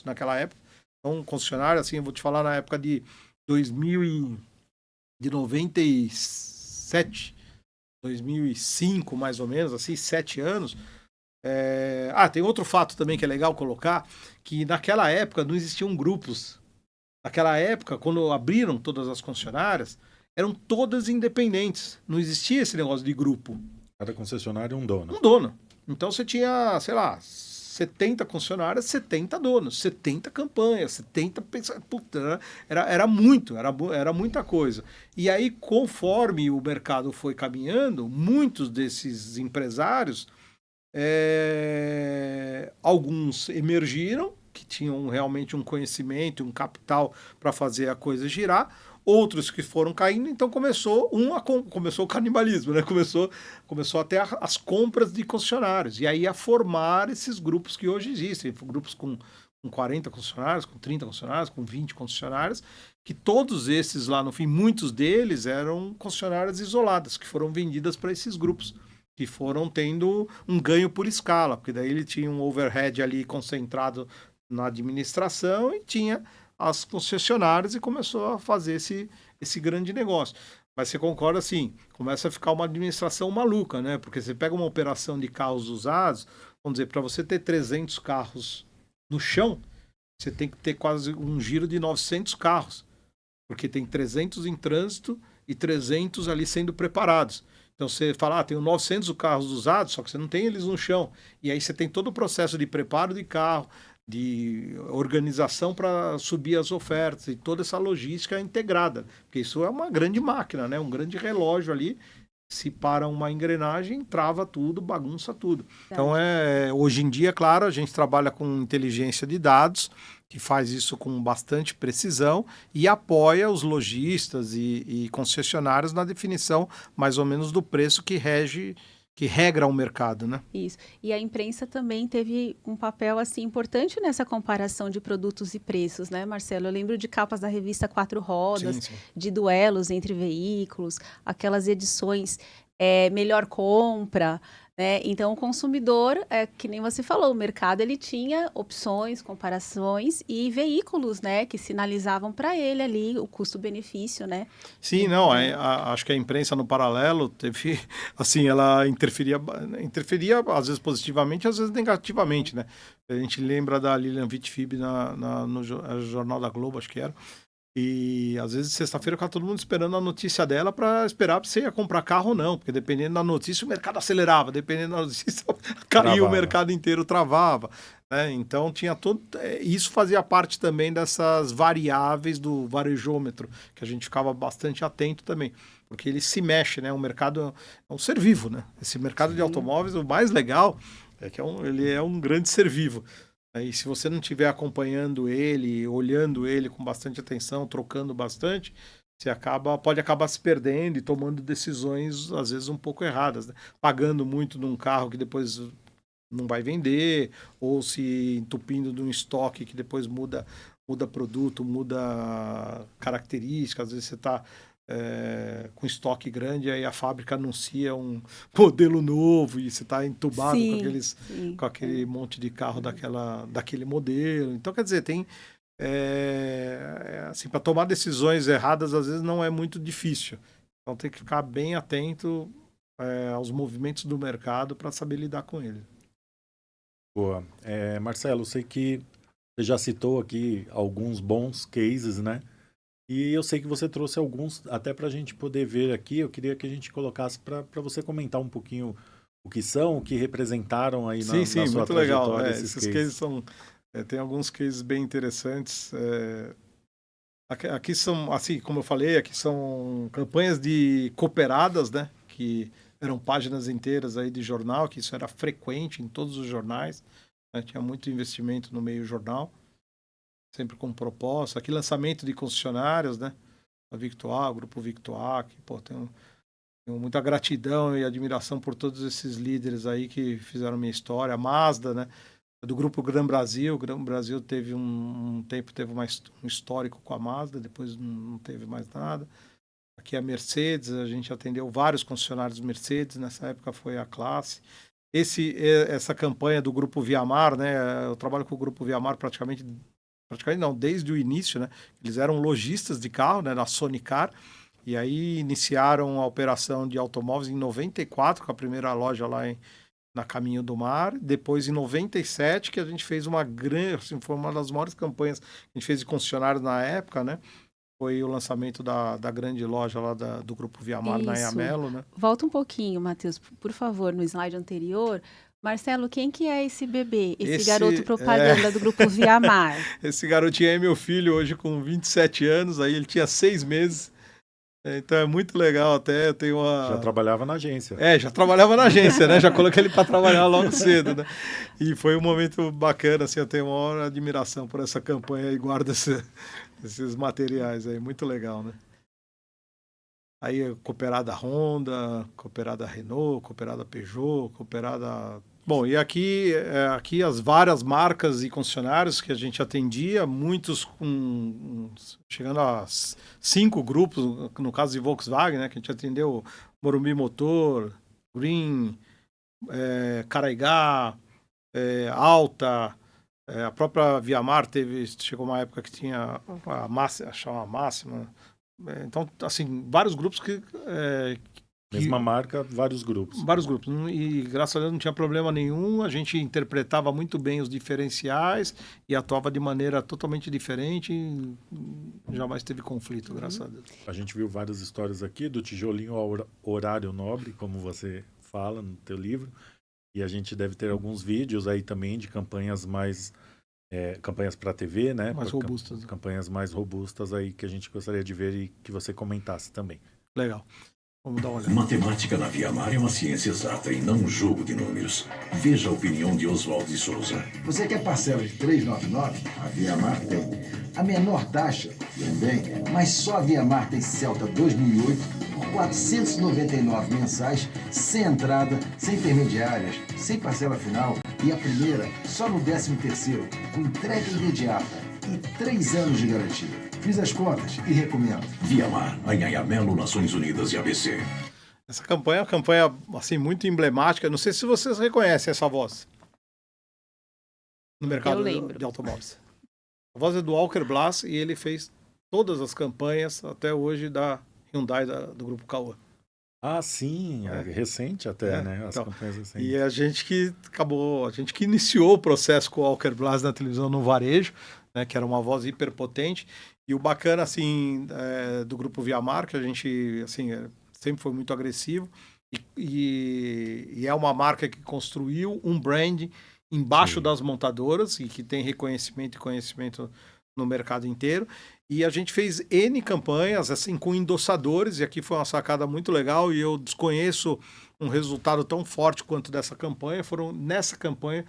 naquela época. Então, concessionário, assim, eu vou te falar na época de 97, 2005, mais ou menos, assim, 7 anos. Tem outro fato também que é legal colocar, que naquela época não existiam grupos. Naquela época, quando abriram todas as concessionárias, eram todas independentes. Não existia esse negócio de grupo. Cada concessionário é um dono. Um dono. Então você tinha, sei lá, 70 concessionárias, 70 donos, 70 campanhas, 70 pensa, puta, era muita coisa. E aí, conforme o mercado foi caminhando, muitos desses empresários, alguns emergiram, que tinham realmente um conhecimento, um capital para fazer a coisa girar, outros que foram caindo, então começou o canibalismo, né? Começou até as compras de concessionários, e aí a formar esses grupos que hoje existem, grupos com 40 concessionários, com 30 concessionários, com 20 concessionários, que todos esses lá no fim, muitos deles eram concessionárias isoladas, que foram vendidas para esses grupos, que foram tendo um ganho por escala, porque daí ele tinha um overhead ali concentrado na administração e tinha as concessionárias e começou a fazer esse grande negócio. Mas você concorda, assim, começa a ficar uma administração maluca, né? Porque você pega uma operação de carros usados, vamos dizer, para você ter 300 carros no chão, você tem que ter quase um giro de 900 carros, porque tem 300 em trânsito e 300 ali sendo preparados. Então você fala, tenho 900 carros usados, só que você não tem eles no chão. E aí você tem todo o processo de preparo de carro, de organização para subir as ofertas e toda essa logística integrada. Porque isso é uma grande máquina, né? Um grande relógio ali. Se para uma engrenagem, trava tudo, bagunça tudo. Então, hoje em dia, claro, a gente trabalha com inteligência de dados, que faz isso com bastante precisão e apoia os lojistas e concessionários na definição, mais ou menos, do preço que regra o mercado, né? Isso. E a imprensa também teve um papel assim importante nessa comparação de produtos e preços, né, Marcelo? Eu lembro de capas da revista Quatro Rodas, Sim. de duelos entre veículos, aquelas edições Melhor Compra, né? Então, o consumidor, que nem você falou, o mercado ele tinha opções, comparações e veículos, né, que sinalizavam para ele ali o custo-benefício, né? Sim, não, acho que a imprensa no paralelo teve, assim, ela interferia às vezes positivamente, às vezes negativamente, né? A gente lembra da Lilian Vitfib no Jornal da Globo, acho que era, e às vezes sexta-feira ficava todo mundo esperando a notícia dela para esperar se ia comprar carro ou não, porque dependendo da notícia o mercado acelerava, dependendo da notícia caiu, o mercado inteiro travava, né? Então tinha todo isso, fazia parte também dessas variáveis do varejômetro, que a gente ficava bastante atento também, porque ele se mexe, né? O mercado é um ser vivo, né? Esse mercado de automóveis, o mais legal é que ele é um grande ser vivo. E se você não estiver acompanhando ele, olhando ele com bastante atenção, trocando bastante, você pode acabar se perdendo e tomando decisões, às vezes, um pouco erradas, né? Pagando muito num carro que depois não vai vender, ou se entupindo de um estoque que depois muda produto, muda características. Às vezes você está com estoque grande, aí a fábrica anuncia um modelo novo e você está entubado com aquele monte de carro daquele modelo. Então, quer dizer, tem assim, para tomar decisões erradas, às vezes não é muito difícil. Então tem que ficar bem atento aos movimentos do mercado para saber lidar com ele. Boa. Marcelo, eu sei que você já citou aqui alguns bons cases, né? E eu sei que você trouxe alguns, até para a gente poder ver aqui, eu queria que a gente colocasse para você comentar um pouquinho o que são, o que representaram aí na sua muito trajetória. Legal. Esses cases são... tem alguns cases bem interessantes. Aqui são, assim, como eu falei, aqui são campanhas de cooperadas, né? Que eram páginas inteiras aí de jornal, que isso era frequente em todos os jornais, né? Tinha muito investimento no meio jornal, sempre com proposta. Aqui lançamento de concessionários, né? A Victual, o Grupo Victual, que tenho muita gratidão e admiração por todos esses líderes aí que fizeram minha história. A Mazda, né? Do Grupo Gran Brasil. O Gran Brasil teve um tempo, teve um histórico com a Mazda, depois não teve mais nada. Aqui a Mercedes, a gente atendeu vários concessionários Mercedes, nessa época foi a Classe. Essa campanha do Grupo Viamar, né? Eu trabalho com o Grupo Viamar praticamente não, desde o início, né? Eles eram lojistas de carro, né? Na Sonicar, e aí iniciaram a operação de automóveis em 94, com a primeira loja lá na Caminho do Mar. Depois, em 97, que a gente fez uma grande, assim, foi uma das maiores campanhas que a gente fez de concessionários na época, né? Foi o lançamento da grande loja lá do Grupo Viamar, na Iamelo, né? Volta um pouquinho, Matheus, por favor, no slide anterior. Marcelo, quem que é esse bebê? Esse Esse garoto propaganda do Grupo Viamar? Esse garotinho é meu filho, hoje com 27 anos, aí ele tinha 6 meses. Então é muito legal até, eu tenho Já uma... trabalhava na agência. Já trabalhava na agência, né? Já coloquei ele para trabalhar logo cedo, né? E foi um momento bacana, assim, eu tenho uma maior admiração por essa campanha e guardo esses materiais aí, muito legal, né? Aí Cooperada Honda, Cooperada Renault, Cooperada Peugeot, Cooperada... Bom, e aqui as várias marcas e concessionários que a gente atendia, muitos chegando a 5 grupos, no caso de Volkswagen, né, que a gente atendeu Morumbi Motor, Green, Caraigá, Alta, a própria Viamar chegou uma época que tinha a Máxima. Então, assim, vários grupos que... Mesma marca, vários grupos. Vários grupos. E graças a Deus não tinha problema nenhum. A gente interpretava muito bem os diferenciais e atuava de maneira totalmente diferente. E jamais teve conflito, graças a Deus. A gente viu várias histórias aqui do tijolinho ao horário nobre, como você fala no teu livro. E a gente deve ter alguns vídeos aí também de campanhas mais... campanhas para TV, né? Mais robustas. Campanhas mais robustas aí que a gente gostaria de ver e que você comentasse também. Legal. Vamos dar uma olhada. Matemática na Viamar é uma ciência exata e não um jogo de números. Veja a opinião de Oswaldo de Souza. Você quer parcela de 3,99? A Viamar tem. A menor taxa também, mas só a Viamar tem Celta 2008 por 499 mensais, sem entrada, sem intermediárias, sem parcela final e a primeira só no 13º, com entrega imediata e 3 anos de garantia. Fiz as contas e recomendo. Viamar, Anhanhamelo, Nações Unidas e ABC. Essa campanha é uma campanha assim, muito emblemática. Não sei se vocês reconhecem essa voz no mercado de automóveis. A voz é do Walker Blas e ele fez todas as campanhas até hoje da Hyundai do Grupo Caoa. Ah, sim, recente até, né? As então, campanhas recentes. E a gente que iniciou o processo com o Walker Blas na televisão no varejo, né, que era uma voz hiperpotente. E o bacana, assim, do Grupo Viamar, que a gente, assim, sempre foi muito agressivo, e é uma marca que construiu um brand embaixo das montadoras e que tem reconhecimento e conhecimento no mercado inteiro. E a gente fez N campanhas, assim, com endossadores, e aqui foi uma sacada muito legal, e eu desconheço um resultado tão forte quanto dessa campanha. Nessa campanha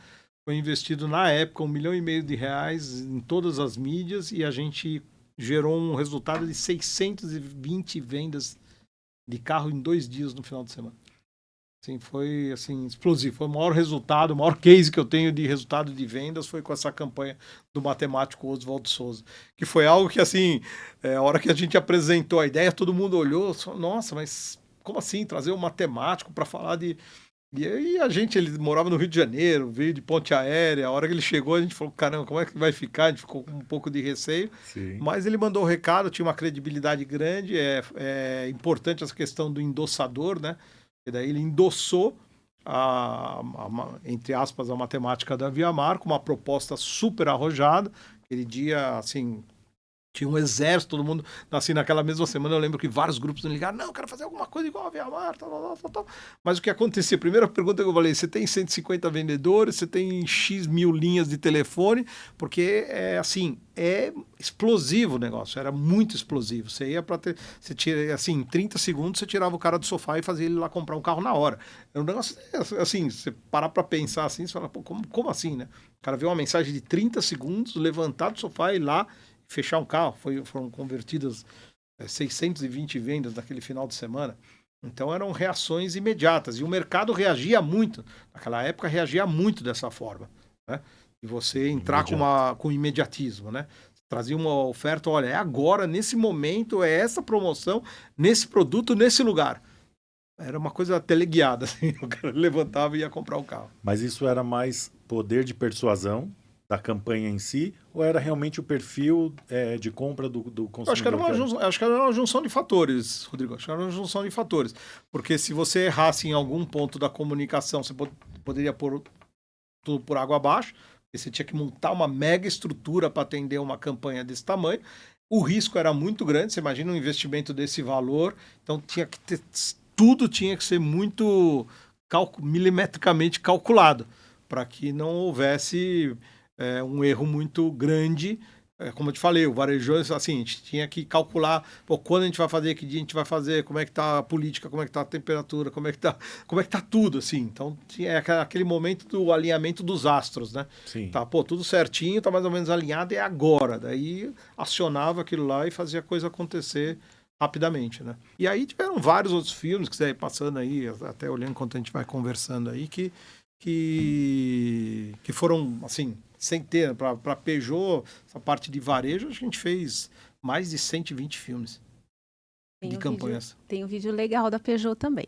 foi investido, na época, R$1,5 milhão em todas as mídias, e a gente gerou um resultado de 620 vendas de carro em 2 dias no final de semana. Assim, foi assim, explosivo. Foi o maior resultado, o maior case que eu tenho de resultado de vendas foi com essa campanha do matemático Oswaldo Souza. Que foi algo que, assim, a hora que a gente apresentou a ideia, todo mundo olhou, nossa, mas como assim trazer um matemático para falar de... E aí ele morava no Rio de Janeiro, veio de ponte aérea, a hora que ele chegou a gente falou, caramba, como é que vai ficar? A gente ficou com um pouco de receio, Sim. Mas ele mandou o recado, tinha uma credibilidade grande, é importante essa questão do endossador, né? E daí ele endossou, entre aspas, a matemática da Viamar, com uma proposta super arrojada. Aquele dia, assim, tinha um exército, todo mundo, assim, naquela mesma semana eu lembro que vários grupos me ligaram, não, eu quero fazer alguma coisa igual a Viamar, tal. Mas o que acontecia? A primeira pergunta que eu falei, você tem 150 vendedores, você tem X mil linhas de telefone, porque é explosivo o negócio, era muito explosivo. Você ia para ter, você tira, assim, em 30 segundos você tirava o cara do sofá e fazia ele lá comprar um carro na hora. Era um negócio, assim, você parar para pensar assim, você fala, pô, como assim, né? O cara vê uma mensagem de 30 segundos, levantar do sofá e ir lá fechar um carro. Foram convertidas 620 vendas naquele final de semana. Então eram reações imediatas. E o mercado reagia muito. Naquela época reagia muito dessa forma. Né? E você entrar com imediatismo. Né? Trazia uma oferta, olha, é agora, nesse momento, é essa promoção, nesse produto, nesse lugar. Era uma coisa teleguiada. Assim, o cara levantava e ia comprar o carro. Mas isso era mais poder de persuasão da campanha em si, ou era realmente o perfil de compra do consumidor? Acho que era uma junção de fatores, Rodrigo. Acho que era uma junção de fatores. Porque se você errasse em algum ponto da comunicação, você poderia pôr tudo por água abaixo, e você tinha que montar uma mega estrutura para atender uma campanha desse tamanho. O risco era muito grande, você imagina um investimento desse valor, então tudo tinha que ser muito milimetricamente calculado, para que não houvesse um erro muito grande. Como eu te falei, o varejo, assim, a gente tinha que calcular quando a gente vai fazer, que dia a gente vai fazer, como é que tá a política, como é que tá a temperatura, como é que tá tudo, assim. Então, tinha aquele momento do alinhamento dos astros, né? Sim. Tá, tudo certinho, tá mais ou menos alinhado, é agora. Daí, acionava aquilo lá e fazia a coisa acontecer rapidamente, né? E aí tiveram vários outros filmes que você vai passando aí, até olhando enquanto a gente vai conversando aí, que foram, assim, centenas. Para Peugeot, essa parte de varejo, a gente fez mais de 120 filmes de campanhas. Tem um vídeo legal da Peugeot também.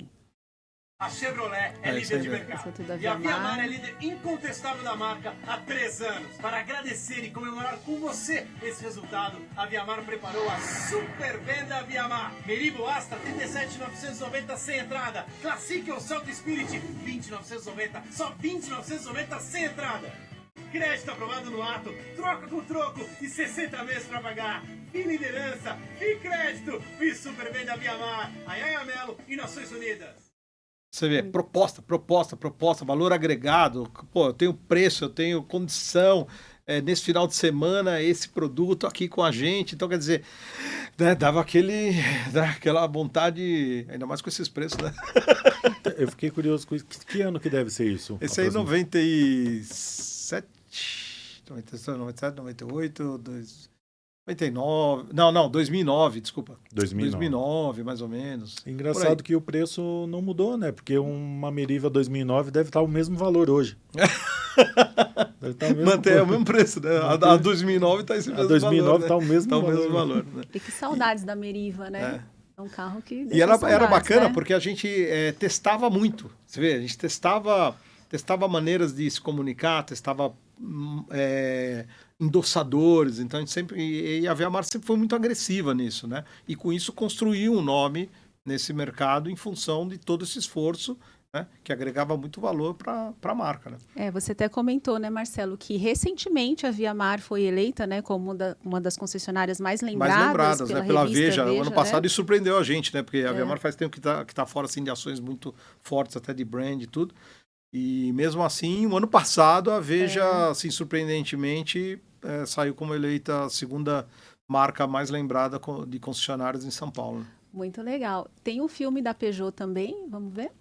A Chevrolet é líder de mercado e a Via Mar é líder incontestável da marca há 3 anos. Para agradecer e comemorar com você esse resultado, a Via Mar preparou a Super Venda Via Mar. Meribo Astra 37.990 sem entrada. Classic ou Celta Spirit 20.990, só 20.990 sem entrada. Crédito aprovado no ato, troca com troco e 60 meses para pagar. E liderança, e crédito, e Super Venda Via Mar, Ayaya Melo e Nações Unidas. Você vê, proposta, valor agregado. Pô, eu tenho preço, eu tenho condição. Nesse final de semana, esse produto aqui com a gente. Então, quer dizer, né, dava aquela vontade, ainda mais com esses preços, né? Eu fiquei curioso com isso. Que ano que deve ser isso? Esse aí, 97, 98, 99... Não, 2009, desculpa. 2009, mais ou menos. Engraçado que o preço não mudou, né? Porque uma Meriva 2009 deve estar o mesmo valor hoje. Deve estar Mantém o mesmo preço, né? A 2009 está esse mesmo valor. A 2009 está o mesmo valor. Né? E que saudades da Meriva, né? É um carro que... E era bacana, né? Porque a gente testava muito. Você vê, a gente testava maneiras de se comunicar, testava endossadores, então a gente sempre... E a Via Mar sempre foi muito agressiva nisso, né? E com isso construiu um nome nesse mercado em função de todo esse esforço, né? Que agregava muito valor para a marca, né? Você até comentou, né, Marcelo, que recentemente a Via Mar foi eleita, né, como uma das concessionárias mais lembradas pela Veja. O ano passado, né? Isso surpreendeu a gente, né? Porque a Via Mar faz tempo que tá fora assim, de ações muito fortes, até de brand e tudo. E mesmo assim, o ano passado, a Veja, assim, surpreendentemente, saiu como eleita a segunda marca mais lembrada de concessionárias em São Paulo. Muito legal. Tem um filme da Peugeot também, vamos ver?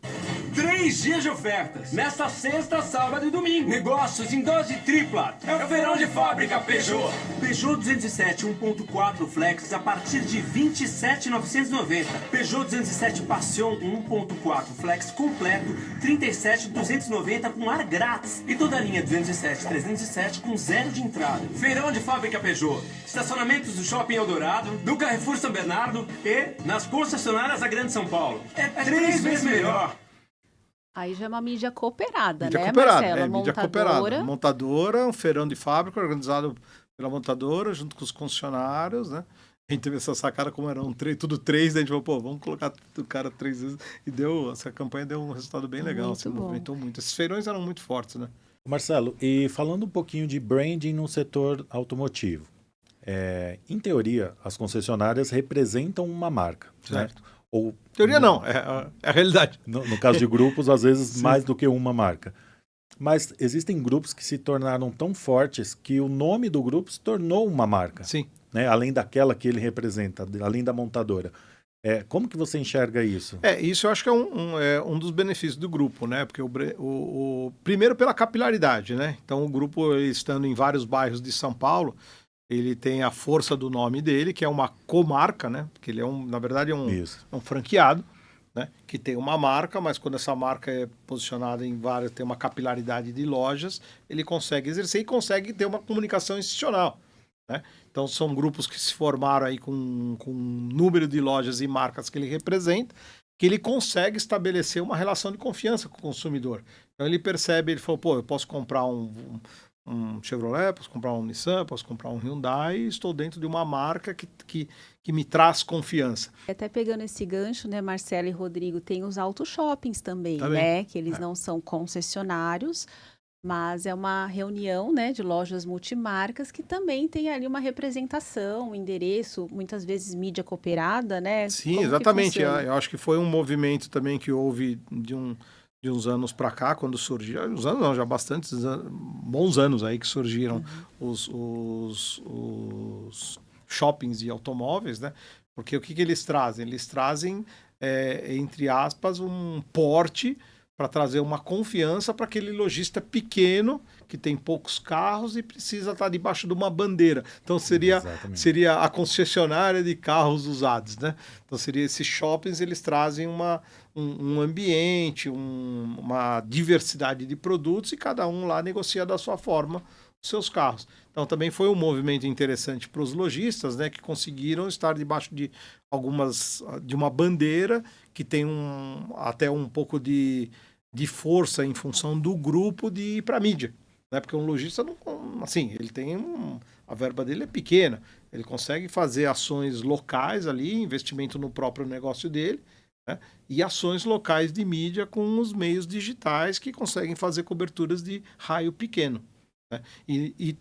3 dias de ofertas. Nesta sexta, sábado e domingo. Negócios em dose tripla. É o verão de fábrica Peugeot. Peugeot 207 1.4 Flex a partir de 27.990. Peugeot 207 Passion 1.4 Flex completo 37.290 com ar grátis. E toda a linha 207 307 com 0 de entrada. Verão de fábrica Peugeot. Estacionamentos do Shopping Eldorado, do Carrefour São Bernardo e nas concessionárias da Grande São Paulo. É 3 vezes melhor. Aí já é uma mídia cooperada, mídia né, cooperada, Marcelo? Mídia cooperada. Montadora, um feirão de fábrica organizado pela montadora, junto com os concessionários, né? A gente teve essa sacada, como eram tudo 3, daí a gente falou, vamos colocar o cara 3 vezes. E essa campanha deu um resultado bem legal, muito se bom. movimentou muito. Esses feirões eram muito fortes, né? Marcelo, e falando um pouquinho de branding no setor automotivo, em teoria, as concessionárias representam uma marca, certo? Né? Ou, teoria não, é a realidade. No caso de grupos, às vezes mais do que uma marca. Mas existem grupos que se tornaram tão fortes que o nome do grupo se tornou uma marca. Sim. Né? Além daquela que ele representa, além da montadora. Como que você enxerga isso? Isso eu acho que é um dos benefícios do grupo, né? Porque primeiro pela capilaridade, né? Então o grupo, estando em vários bairros de São Paulo, ele tem a força do nome dele, que é uma comarca, né? Porque ele na verdade é um franqueado, né? Que tem uma marca, mas quando essa marca é posicionada em tem uma capilaridade de lojas, ele consegue exercer e consegue ter uma comunicação institucional, né? Então são grupos que se formaram aí com um número de lojas e marcas que ele representa, que ele consegue estabelecer uma relação de confiança com o consumidor. Então ele percebe, ele falou, eu posso comprar um Chevrolet, posso comprar um Nissan, posso comprar um Hyundai, estou dentro de uma marca que me traz confiança. Até pegando esse gancho, né, Marcelo e Rodrigo, tem os auto-shoppings também, né, que eles não são concessionários, mas é uma reunião, né, de lojas multimarcas que também tem ali uma representação, um endereço, muitas vezes mídia cooperada, né? Sim, Como exatamente. que funciona? Eu acho que foi um movimento também que houve de uns anos para cá, quando surgiu, uns anos não, já bons anos aí que surgiram os shoppings de automóveis, né? Porque o que eles trazem? Eles trazem, entre aspas, um porte para trazer uma confiança para aquele lojista pequeno que tem poucos carros e precisa estar debaixo de uma bandeira. Então seria a concessionária de carros usados, né? Então seria esses shoppings, eles trazem um ambiente, uma diversidade de produtos e cada um lá negocia da sua forma os seus carros. Então também foi um movimento interessante para os lojistas, né, que conseguiram estar debaixo de uma bandeira que tem até um pouco de força em função do grupo de ir para a mídia, né? Porque um lojista não, assim, ele tem a verba dele é pequena, ele consegue fazer ações locais ali, investimento no próprio negócio dele, né? E ações locais de mídia com os meios digitais que conseguem fazer coberturas de raio pequeno. E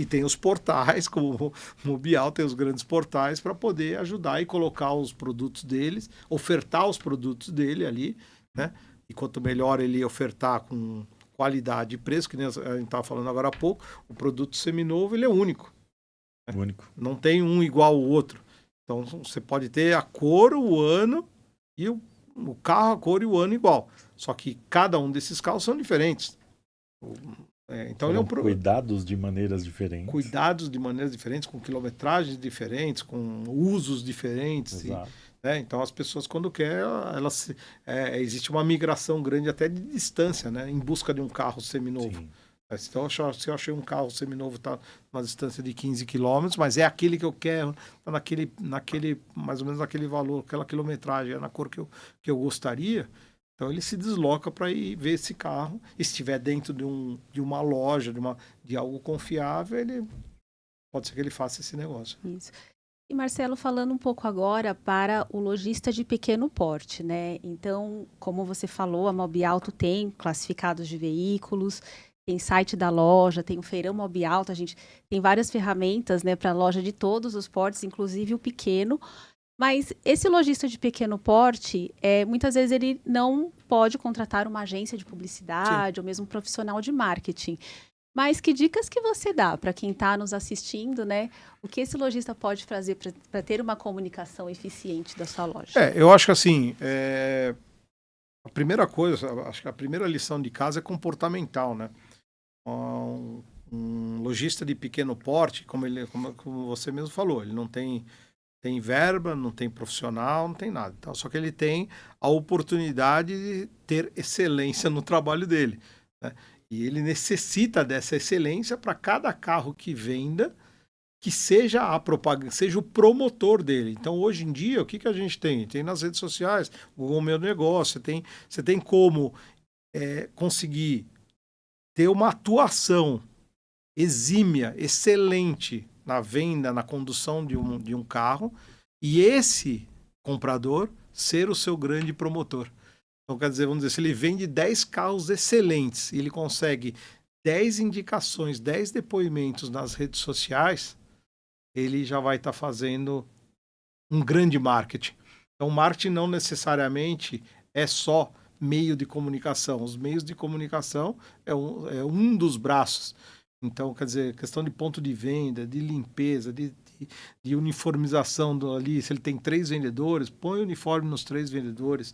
tem os portais, como o Mobial tem os grandes portais para poder ajudar e colocar os produtos deles, ofertar os produtos dele ali, né? E quanto melhor ele ofertar com qualidade e preço, que nem a gente estava falando agora há pouco, o produto seminovo ele é único. Né? Único. Não tem um igual ao outro. Então você pode ter a cor, o ano e o carro, a cor e o ano igual. Só que cada um desses carros são diferentes. Então ele é cuidados de maneiras diferentes. Cuidados de maneiras diferentes, com quilometragens diferentes, com usos diferentes. Então as pessoas, quando querem, existe uma migração grande até de distância, né, em busca de um carro seminovo. Então, se eu achei um carro seminovo, está numa distância de 15 quilômetros, mas é aquele que eu quero, está naquele, mais ou menos naquele valor, aquela quilometragem, é na cor que eu gostaria. Então ele se desloca para ir ver esse carro. E se estiver dentro de uma loja, de algo confiável, pode ser que ele faça esse negócio. Isso. E Marcelo, falando um pouco agora para o lojista de pequeno porte, né? Então, como você falou, a Mobiauto tem classificados de veículos, tem site da loja, tem o Feirão Mobiauto, a gente tem várias ferramentas, né, para a loja de todos os portes, inclusive o pequeno. Mas esse lojista de pequeno porte, muitas vezes ele não pode contratar uma agência de publicidade ou mesmo um profissional de marketing. Mas que dicas que você dá para quem está nos assistindo, né? O que esse lojista pode fazer para ter uma comunicação eficiente da sua loja? Eu acho que assim, a primeira coisa, acho que a primeira lição de casa é comportamental, né? Um lojista de pequeno porte, como você mesmo falou, ele não tem verba, não tem profissional, não tem nada. Então, só que ele tem a oportunidade de ter excelência no trabalho dele, né? E ele necessita dessa excelência para cada carro que venda, que seja a propaganda, seja o promotor dele. Então, hoje em dia, o que a gente tem? Tem nas redes sociais, o Google Meu Negócio, você tem como conseguir ter uma atuação exímia, excelente na venda, na condução de um carro, e esse comprador ser o seu grande promotor. Então, quer dizer, vamos dizer, se ele vende 10 carros excelentes e ele consegue 10 indicações, 10 depoimentos nas redes sociais, ele já vai estar fazendo um grande marketing. Então, o marketing não necessariamente é só meio de comunicação. Os meios de comunicação é um dos braços. Então, quer dizer, questão de ponto de venda, de limpeza, de uniformização ali. Se ele tem 3 vendedores, põe o uniforme nos 3 vendedores,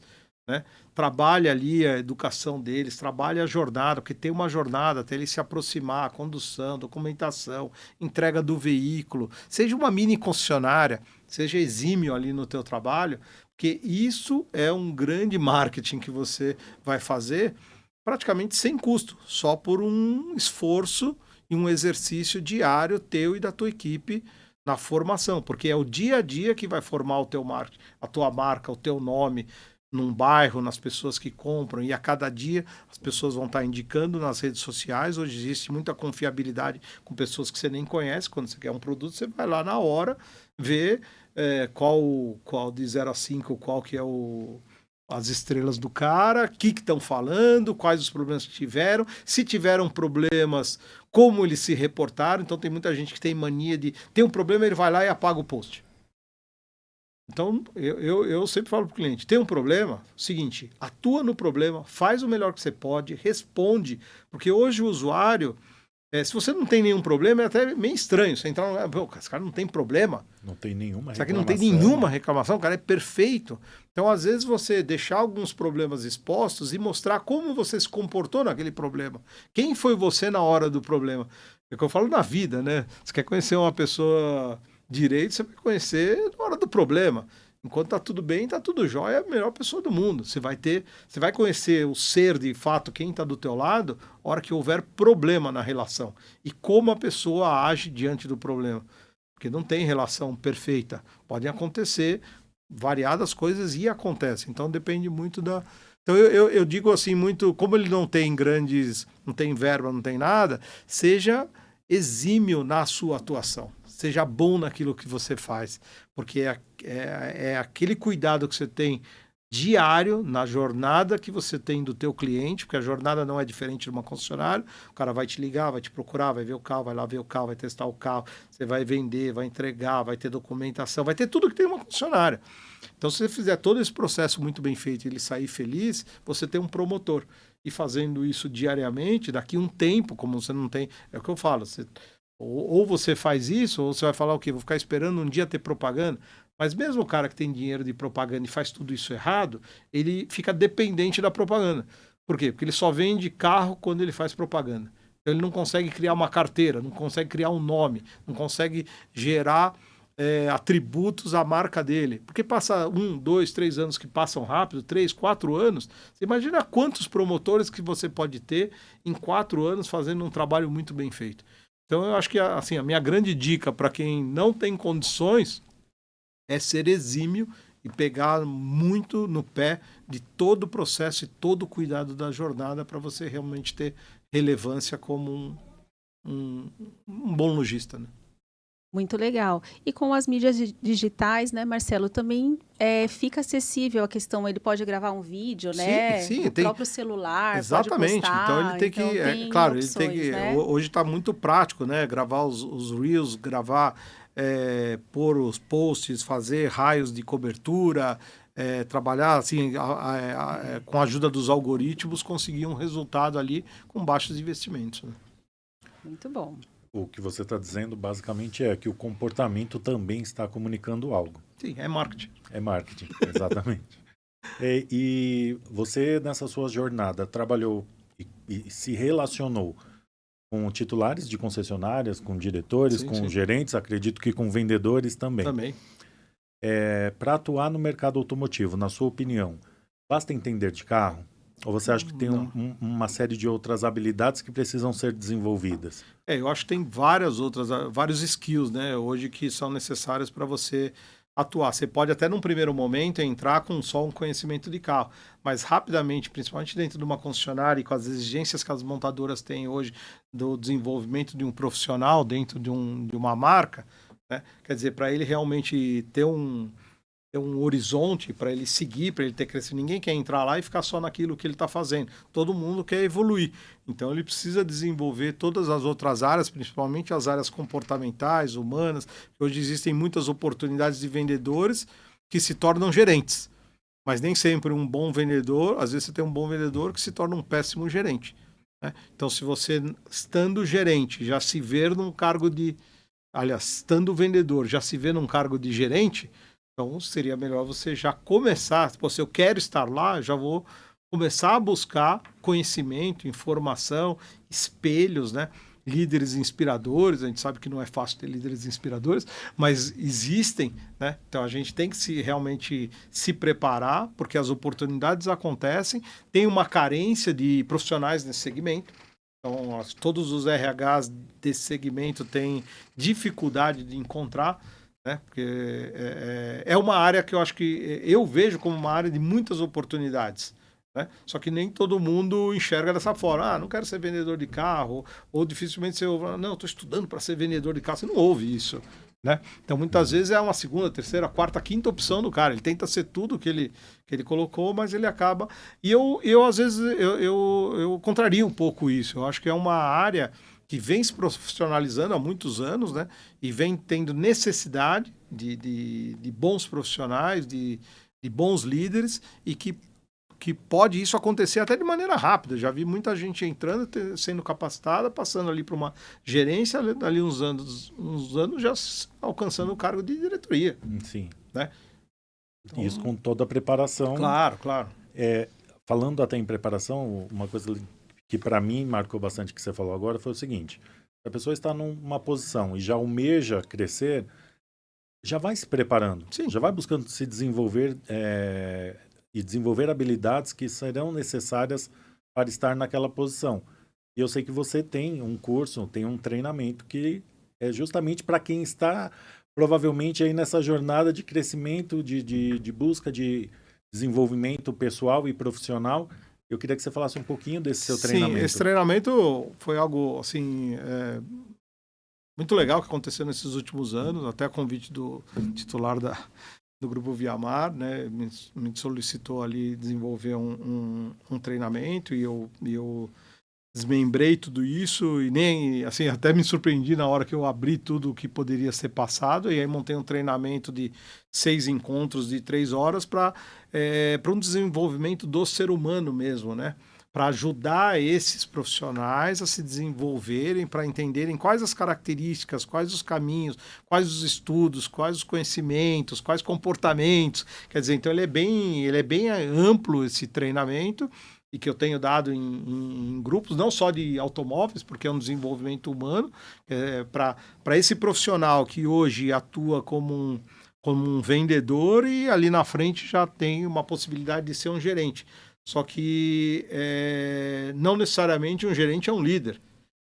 né? Trabalha ali a educação deles, trabalha a jornada, porque tem uma jornada até ele se aproximar, a condução, documentação, entrega do veículo. Seja uma mini concessionária, seja exímio ali no teu trabalho, porque isso é um grande marketing que você vai fazer praticamente sem custo, só por um esforço e um exercício diário teu e da tua equipe na formação, porque é o dia a dia que vai formar o teu marketing, a tua marca, o teu nome num bairro, nas pessoas que compram, e a cada dia as pessoas vão estar indicando nas redes sociais. Hoje existe muita confiabilidade com pessoas que você nem conhece. Quando você quer um produto, você vai lá na hora, vê qual de 0 a 5, qual que é as estrelas do cara, o que estão falando, quais os problemas que tiveram, se tiveram problemas, como eles se reportaram. Então tem muita gente que tem mania de... Tem um problema, ele vai lá e apaga o post. Então, eu sempre falo para o cliente, tem um problema? Seguinte, atua no problema, faz o melhor que você pode, responde, porque hoje o usuário, se você não tem nenhum problema, é até meio estranho, você entrar esse cara não tem problema. Não tem nenhuma reclamação. Será que não tem nenhuma reclamação? O cara é perfeito. Então, às vezes, você deixar alguns problemas expostos e mostrar como você se comportou naquele problema. Quem foi você na hora do problema? É o que eu falo na vida, né? Você quer conhecer uma pessoa direito, você vai conhecer na hora do problema. Enquanto tá tudo bem, tá tudo jóia, é a melhor pessoa do mundo. Você vai conhecer o ser de fato, quem tá do teu lado, a hora que houver problema na relação. E como a pessoa age diante do problema. Porque não tem relação perfeita. Podem acontecer variadas coisas e acontecem. Então depende muito da... Então eu digo assim muito, como ele não tem não tem verba, não tem nada, seja exímio na sua atuação. Seja bom naquilo que você faz, porque é aquele cuidado que você tem diário na jornada que você tem do teu cliente, porque a jornada não é diferente de uma concessionária, o cara vai te ligar, vai te procurar, vai ver o carro, vai lá ver o carro, vai testar o carro, você vai vender, vai entregar, vai ter documentação, vai ter tudo que tem uma concessionária. Então, se você fizer todo esse processo muito bem feito e ele sair feliz, você tem um promotor. E fazendo isso diariamente, daqui um tempo, como você não tem... É o que eu falo, ou você faz isso, ou você vai falar o quê? Vou ficar esperando um dia ter propaganda. Mas mesmo o cara que tem dinheiro de propaganda e faz tudo isso errado, ele fica dependente da propaganda. Por quê? Porque ele só vende carro quando ele faz propaganda. Então ele não consegue criar uma carteira, não consegue criar um nome, não consegue gerar atributos à marca dele. Porque passa 1, 2, 3 anos que passam rápido, 3, 4 anos. Você imagina quantos promotores que você pode ter em 4 anos fazendo um trabalho muito bem feito. Então eu acho que assim, a minha grande dica para quem não tem condições é ser exímio e pegar muito no pé de todo o processo e todo o cuidado da jornada para você realmente ter relevância como um bom lojista, né? Muito legal. E com as mídias digitais, né, Marcelo, também fica acessível a questão, ele pode gravar um vídeo, né? Sim, no próprio celular, exatamente. Pode postar, então ele tem que, tem claro, opções, ele tem que, né? Hoje está muito prático, né? Gravar os Reels, pôr os posts, fazer raios de cobertura, trabalhar assim, com a ajuda dos algoritmos, conseguir um resultado ali com baixos investimentos, né? Muito bom. O que você está dizendo basicamente é que o comportamento também está comunicando algo. Sim, é marketing. É marketing, exatamente. E você, nessa sua jornada, trabalhou e se relacionou com titulares de concessionárias, com diretores, com gerentes, acredito que com vendedores também. Também. Para atuar no mercado automotivo, na sua opinião, basta entender de carro? Ou você acha que tem uma série de outras habilidades que precisam ser desenvolvidas? Eu acho que tem vários skills, né, hoje que são necessários para você atuar. Você pode até num primeiro momento entrar com só um conhecimento de carro, mas rapidamente, principalmente dentro de uma concessionária e com as exigências que as montadoras têm hoje do desenvolvimento de um profissional dentro de uma marca, né, quer dizer, para ele realmente ter um horizonte, para ele seguir, para ele ter crescido. Ninguém quer entrar lá e ficar só naquilo que ele está fazendo. Todo mundo quer evoluir. Então ele precisa desenvolver todas as outras áreas, principalmente as áreas comportamentais, humanas. Hoje existem muitas oportunidades de vendedores que se tornam gerentes. Mas nem sempre um bom vendedor, às vezes você tem um bom vendedor que se torna um péssimo gerente, né? Então se você, estando gerente, já se vê num cargo estando vendedor, já se vê num cargo de gerente, então seria melhor você já começar, se eu quero estar lá, já vou começar a buscar conhecimento, informação, espelhos, né? Líderes inspiradores, a gente sabe que não é fácil ter líderes inspiradores, mas existem, né? Então a gente tem que realmente se preparar, porque as oportunidades acontecem, tem uma carência de profissionais nesse segmento. Então todos os RHs desse segmento têm dificuldade de encontrar, né? Porque é uma área que eu acho que eu vejo como uma área de muitas oportunidades, né? Só que nem todo mundo enxerga dessa forma. Não quero ser vendedor de carro, ou dificilmente você ouve, não, estou estudando para ser vendedor de carro. Você não ouve isso, né? Então muitas vezes é uma segunda, terceira, quarta, quinta opção do cara. Ele tenta ser tudo que ele colocou, mas ele acaba... E eu às vezes, eu contrario um pouco isso. Eu acho que é uma área que vem se profissionalizando há muitos anos, né? E vem tendo necessidade de bons profissionais, de bons líderes, e que pode isso acontecer até de maneira rápida. Já vi muita gente entrando, sendo capacitada, passando ali para uma gerência, ali uns anos já alcançando o cargo de diretoria. Sim. Né? Então, isso com toda a preparação. Claro. Falando até em preparação, uma coisa que para mim marcou bastante que você falou agora foi o seguinte: se a pessoa está numa posição e já almeja crescer, já vai se preparando, Sim. já vai buscando se desenvolver e desenvolver habilidades que serão necessárias para estar naquela posição. E eu sei que você tem um curso, tem um treinamento que é justamente para quem está provavelmente aí nessa jornada de crescimento, de busca de desenvolvimento pessoal e profissional. Eu queria que você falasse um pouquinho desse seu treinamento. Sim, esse treinamento foi algo assim muito legal que aconteceu nesses últimos anos, até a convite do titular do Grupo Viamar, né, me solicitou ali desenvolver um treinamento e eu desmembrei tudo isso e nem, assim, até me surpreendi na hora que eu abri tudo o que poderia ser passado, e aí montei um treinamento de 6 encontros de 3 horas para um desenvolvimento do ser humano mesmo, né? Para ajudar esses profissionais a se desenvolverem, para entenderem quais as características, quais os caminhos, quais os estudos, quais os conhecimentos, quais comportamentos. Quer dizer, então ele é bem amplo esse treinamento, e que eu tenho dado em grupos, não só de automóveis, porque é um desenvolvimento humano, para esse profissional que hoje atua como um vendedor e ali na frente já tem uma possibilidade de ser um gerente. Só que não necessariamente um gerente é um líder,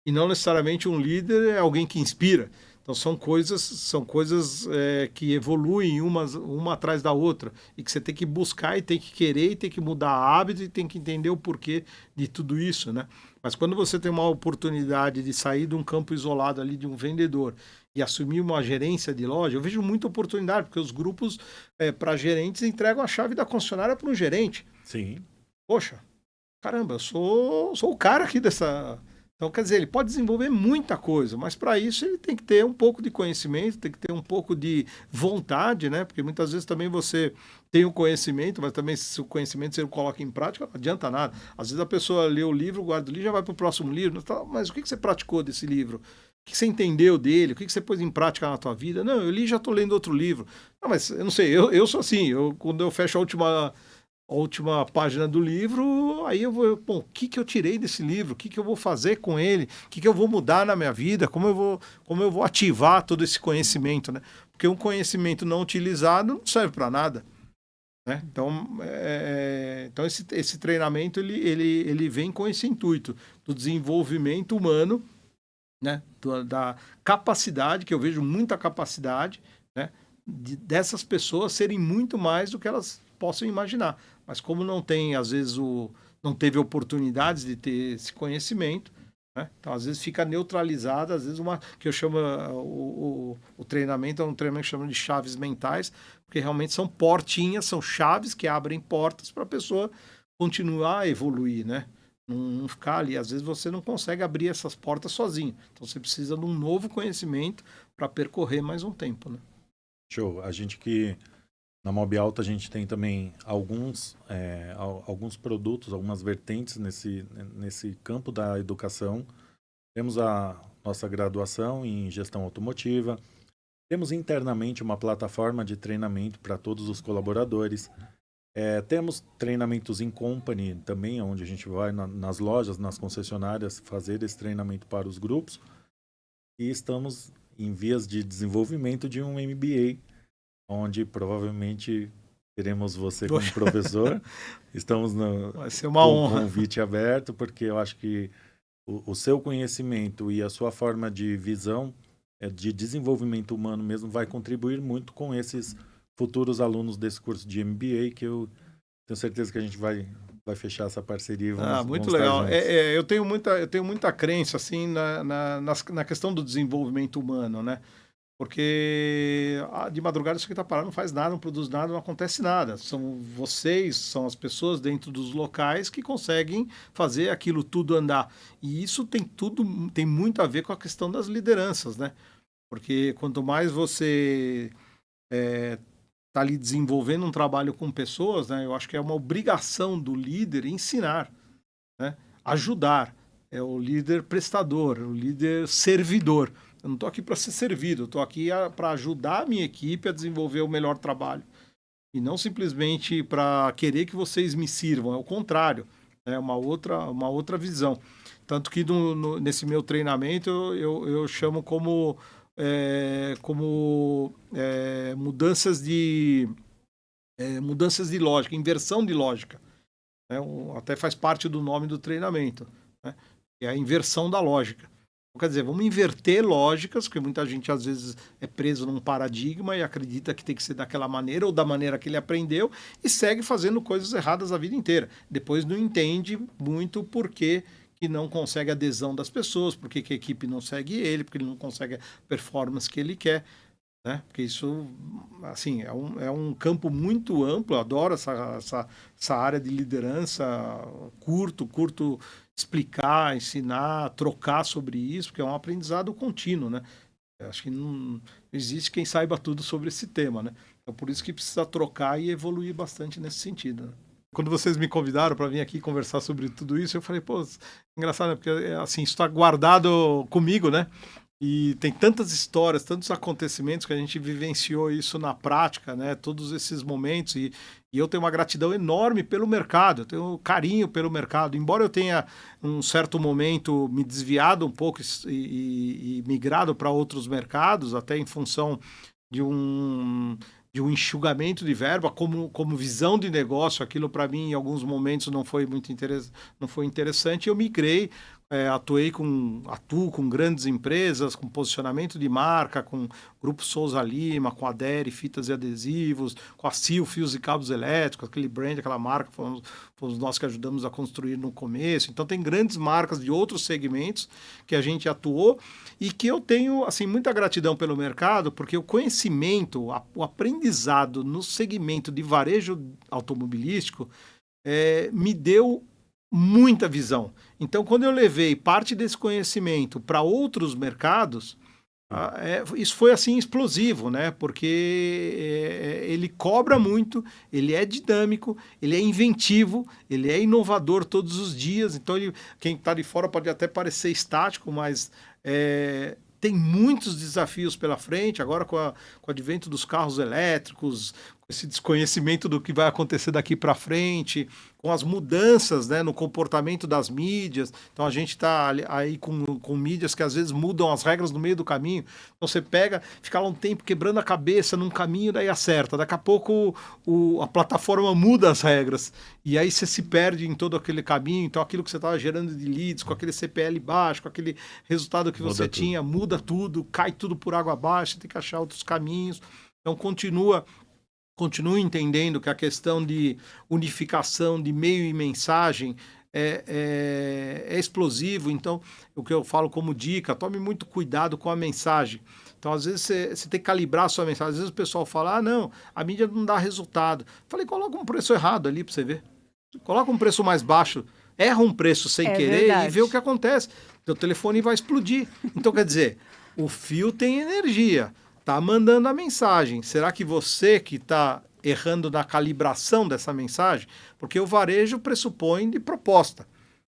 e não necessariamente um líder é alguém que inspira. Então são coisas que evoluem uma atrás da outra, e que você tem que buscar e tem que querer e tem que mudar hábito e tem que entender o porquê de tudo isso, né? Mas quando você tem uma oportunidade de sair de um campo isolado ali de um vendedor e assumir uma gerência de loja, eu vejo muita oportunidade, porque os grupos para gerentes entregam a chave da concessionária para um gerente. Sim. Poxa, caramba, eu sou o cara aqui dessa... Então, quer dizer, ele pode desenvolver muita coisa, mas para isso ele tem que ter um pouco de conhecimento, tem que ter um pouco de vontade, né? Porque muitas vezes também você tem o conhecimento, mas também se o conhecimento você não coloca em prática, não adianta nada. Às vezes a pessoa lê o livro, guarda o livro, já vai para o próximo livro. Mas o que você praticou desse livro? O que você entendeu dele? O que você pôs em prática na tua vida? Não, eu li e já estou lendo outro livro. Não, mas eu não sei, eu sou assim, quando eu fecho a última página do livro, aí eu vou, o que eu tirei desse livro? O que eu vou fazer com ele? O que eu vou mudar na minha vida? Como eu vou ativar todo esse conhecimento, né? Porque um conhecimento não utilizado não serve para nada, né? Então esse treinamento ele vem com esse intuito do desenvolvimento humano, né? Da capacidade, que eu vejo muita capacidade, né? Dessas pessoas serem muito mais do que elas possam imaginar. Mas como não tem, às vezes, não teve oportunidades de ter esse conhecimento, né? Então, às vezes, fica neutralizada, às vezes, que eu chamo o treinamento, é um treinamento que chama de chaves mentais, porque realmente são portinhas, são chaves que abrem portas para a pessoa continuar a evoluir, né? Não ficar ali. Às vezes, você não consegue abrir essas portas sozinho. Então, você precisa de um novo conhecimento para percorrer mais um tempo, né? Show. A gente que... Na Mob Alta a gente tem também alguns produtos, algumas vertentes nesse campo da educação. Temos a nossa graduação em gestão automotiva. Temos internamente uma plataforma de treinamento para todos os colaboradores. Temos treinamentos em company também, onde a gente vai nas lojas, nas concessionárias, fazer esse treinamento para os grupos. E estamos em vias de desenvolvimento de um MBA, onde provavelmente teremos você como professor. Estamos Vai ser uma honra. Com o convite aberto, porque eu acho que o seu conhecimento e a sua forma de visão de desenvolvimento humano mesmo vai contribuir muito com esses futuros alunos desse curso de MBA, que eu tenho certeza que a gente vai fechar essa parceria e vamos muito vamos legal. Eu tenho muita crença assim, na questão do desenvolvimento humano, né? Porque de madrugada você que está parado não faz nada, não produz nada, não acontece nada. São as pessoas dentro dos locais que conseguem fazer aquilo tudo andar. E isso tem muito a ver com a questão das lideranças, né? Porque quanto mais você está ali desenvolvendo um trabalho com pessoas, né? Eu acho que é uma obrigação do líder ensinar, né? Ajudar. É o líder prestador, o líder servidor. Eu não estou aqui para ser servido, eu estou aqui para ajudar a minha equipe a desenvolver o melhor trabalho. E não simplesmente para querer que vocês me sirvam, é o contrário. É uma outra visão. Tanto que nesse meu treinamento eu chamo como mudanças de lógica, inversão de lógica. Né? Até faz parte do nome do treinamento. Né? É a inversão da lógica. Quer dizer, vamos inverter lógicas, porque muita gente às vezes é preso num paradigma e acredita que tem que ser daquela maneira ou da maneira que ele aprendeu e segue fazendo coisas erradas a vida inteira. Depois não entende muito por que não consegue a adesão das pessoas, por que a equipe não segue ele, porque ele não consegue a performance que ele quer. Né? Porque isso, assim, é um campo muito amplo. Eu adoro essa área de liderança, curto explicar, ensinar, trocar sobre isso, porque é um aprendizado contínuo, né? Eu acho que não existe quem saiba tudo sobre esse tema, né? Então, por isso que precisa trocar e evoluir bastante nesse sentido, né? Quando vocês me convidaram para vir aqui conversar sobre tudo isso, eu falei, pô, engraçado, né? Porque assim, isso está guardado comigo, né? E tem tantas histórias, tantos acontecimentos que a gente vivenciou isso na prática, né? Todos esses momentos. E eu tenho uma gratidão enorme pelo mercado, eu tenho carinho pelo mercado. Embora eu tenha, um certo momento, me desviado um pouco e migrado para outros mercados, até em função de um enxugamento de verba, como visão de negócio, aquilo para mim em alguns momentos não foi interessante. Eu migrei, atuo com grandes empresas, com posicionamento de marca, com o Grupo Souza Lima, com a Deri, fitas e adesivos, com a Sil, fios e cabos elétricos, aquele brand, aquela marca, fomos nós que ajudamos a construir no começo. Então tem grandes marcas de outros segmentos que a gente atuou e que eu tenho assim, muita gratidão pelo mercado, porque o conhecimento, o aprendizado no segmento de varejo automobilístico me deu muita visão. Então, quando eu levei parte desse conhecimento para outros mercados, isso foi assim explosivo, né? Porque ele cobra muito, ele é dinâmico, ele é inventivo, ele é inovador todos os dias. Então, quem está de fora pode até parecer estático, mas tem muitos desafios pela frente. Agora, com o advento dos carros elétricos, com esse desconhecimento do que vai acontecer daqui para frente, com as mudanças, né, no comportamento das mídias. Então, a gente está aí com mídias que às vezes mudam as regras no meio do caminho. Então, você fica lá um tempo quebrando a cabeça num caminho, daí acerta. Daqui a pouco a plataforma muda as regras. E aí você se perde em todo aquele caminho. Então, aquilo que você estava gerando de leads, com aquele CPL baixo, com aquele resultado que você tinha, muda tudo, cai tudo por água abaixo, você tem que achar outros caminhos. Então, continuo entendendo que a questão de unificação de meio e mensagem é explosivo. Então, o que eu falo como dica, tome muito cuidado com a mensagem. Então, às vezes, você tem que calibrar a sua mensagem. Às vezes o pessoal fala, não, a mídia não dá resultado. Falei, coloca um preço errado ali para você ver. Coloca um preço mais baixo, erra um preço sem querer verdade. E vê o que acontece. Teu telefone vai explodir. Então, quer dizer, o fio tem energia. Está mandando a mensagem. Será que você que está errando na calibração dessa mensagem? Porque o varejo pressupõe de proposta.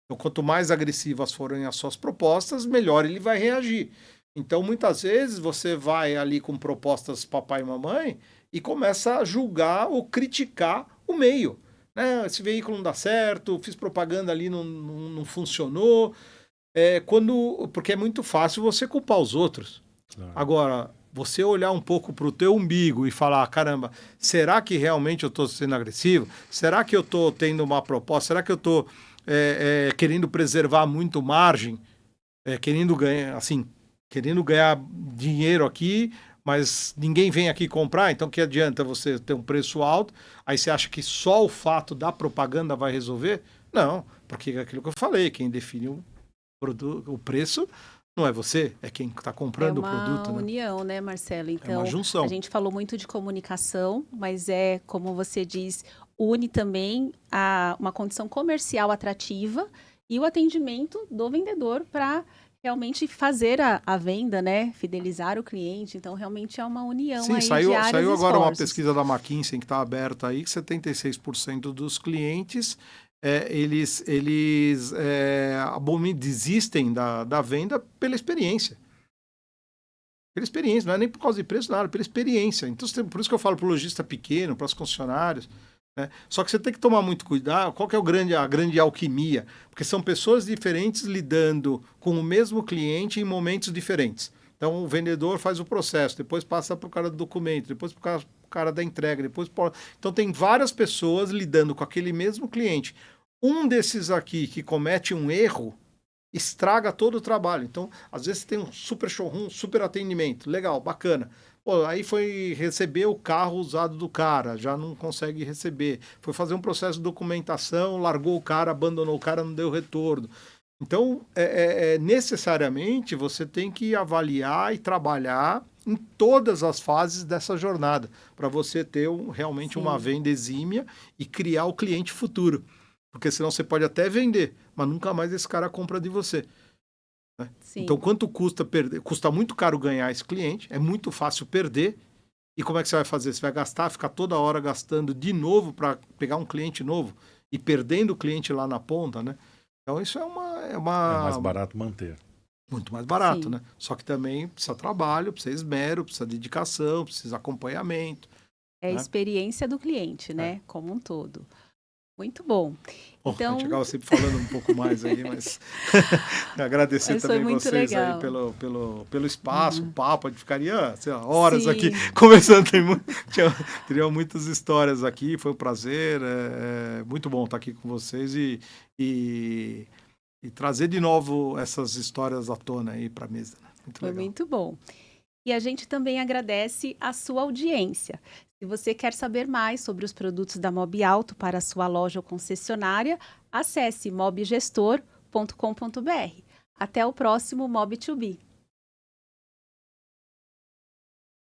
Então, quanto mais agressivas forem as suas propostas, melhor ele vai reagir. Então, muitas vezes, você vai ali com propostas papai e mamãe e começa a julgar ou criticar o meio. Né? Esse veículo não dá certo, fiz propaganda ali, não funcionou. Porque é muito fácil você culpar os outros. Claro. Agora, você olhar um pouco para o teu umbigo e falar, caramba, será que realmente eu estou sendo agressivo? Será que eu estou tendo uma proposta? Será que eu estou querendo preservar muito margem? Querendo ganhar dinheiro aqui, mas ninguém vem aqui comprar, então que adianta você ter um preço alto? Aí você acha que só o fato da propaganda vai resolver? Não, porque é aquilo que eu falei, quem define o preço não é você, é quem está comprando o produto. É uma união, né, Marcelo? Então, uma junção. A gente falou muito de comunicação, mas como você diz, une também uma condição comercial atrativa e o atendimento do vendedor para realmente fazer a venda, né? Fidelizar o cliente. Então, realmente é uma união. Sim, aí saiu de áreas agora uma esforços. pesquisa da McKinsey que está aberta aí, que 76% dos clientes eles desistem da venda pela experiência. Pela experiência, não é nem por causa de preço, nada, pela experiência. Então, por isso que eu falo para o lojista pequeno, para os concessionários, né? Só que você tem que tomar muito cuidado. Qual que é a grande alquimia? Porque são pessoas diferentes lidando com o mesmo cliente em momentos diferentes. Então, o vendedor faz o processo, depois passa para o cara do documento, depois para o cara da entrega, Então, tem várias pessoas lidando com aquele mesmo cliente. Um desses aqui que comete um erro estraga todo o trabalho. Então, às vezes, você tem um super showroom, super atendimento. Legal, bacana. Pô, aí foi receber o carro usado do cara, já não consegue receber. Foi fazer um processo de documentação, largou o cara, abandonou o cara, não deu retorno. Então, necessariamente, você tem que avaliar e trabalhar em todas as fases dessa jornada, para você ter realmente uma venda exímia e criar o cliente futuro. Porque senão você pode até vender, mas nunca mais esse cara compra de você. Né? Então, quanto custa perder? Custa muito caro ganhar esse cliente, é muito fácil perder. E como é que você vai fazer? Você vai ficar toda hora gastando de novo para pegar um cliente novo e perdendo o cliente lá na ponta, né? Então, isso é mais barato manter. Muito mais barato, né? Só que também precisa trabalho, precisa esmero, precisa dedicação, precisa acompanhamento. É a experiência do cliente, né? Como um todo. Muito bom. Então, a gente acaba sempre falando um pouco mais aí, mas agradecer também vocês legal. Aí pelo espaço, o papo, a gente ficaria horas aqui conversando, teriam muitas histórias aqui, foi um prazer, muito bom estar aqui com vocês e trazer de novo essas histórias à tona aí para a mesa. Foi muito bom. E a gente também agradece a sua audiência. Se você quer saber mais sobre os produtos da Mobiauto para a sua loja ou concessionária, acesse mobgestor.com.br. Até o próximo Mob2B.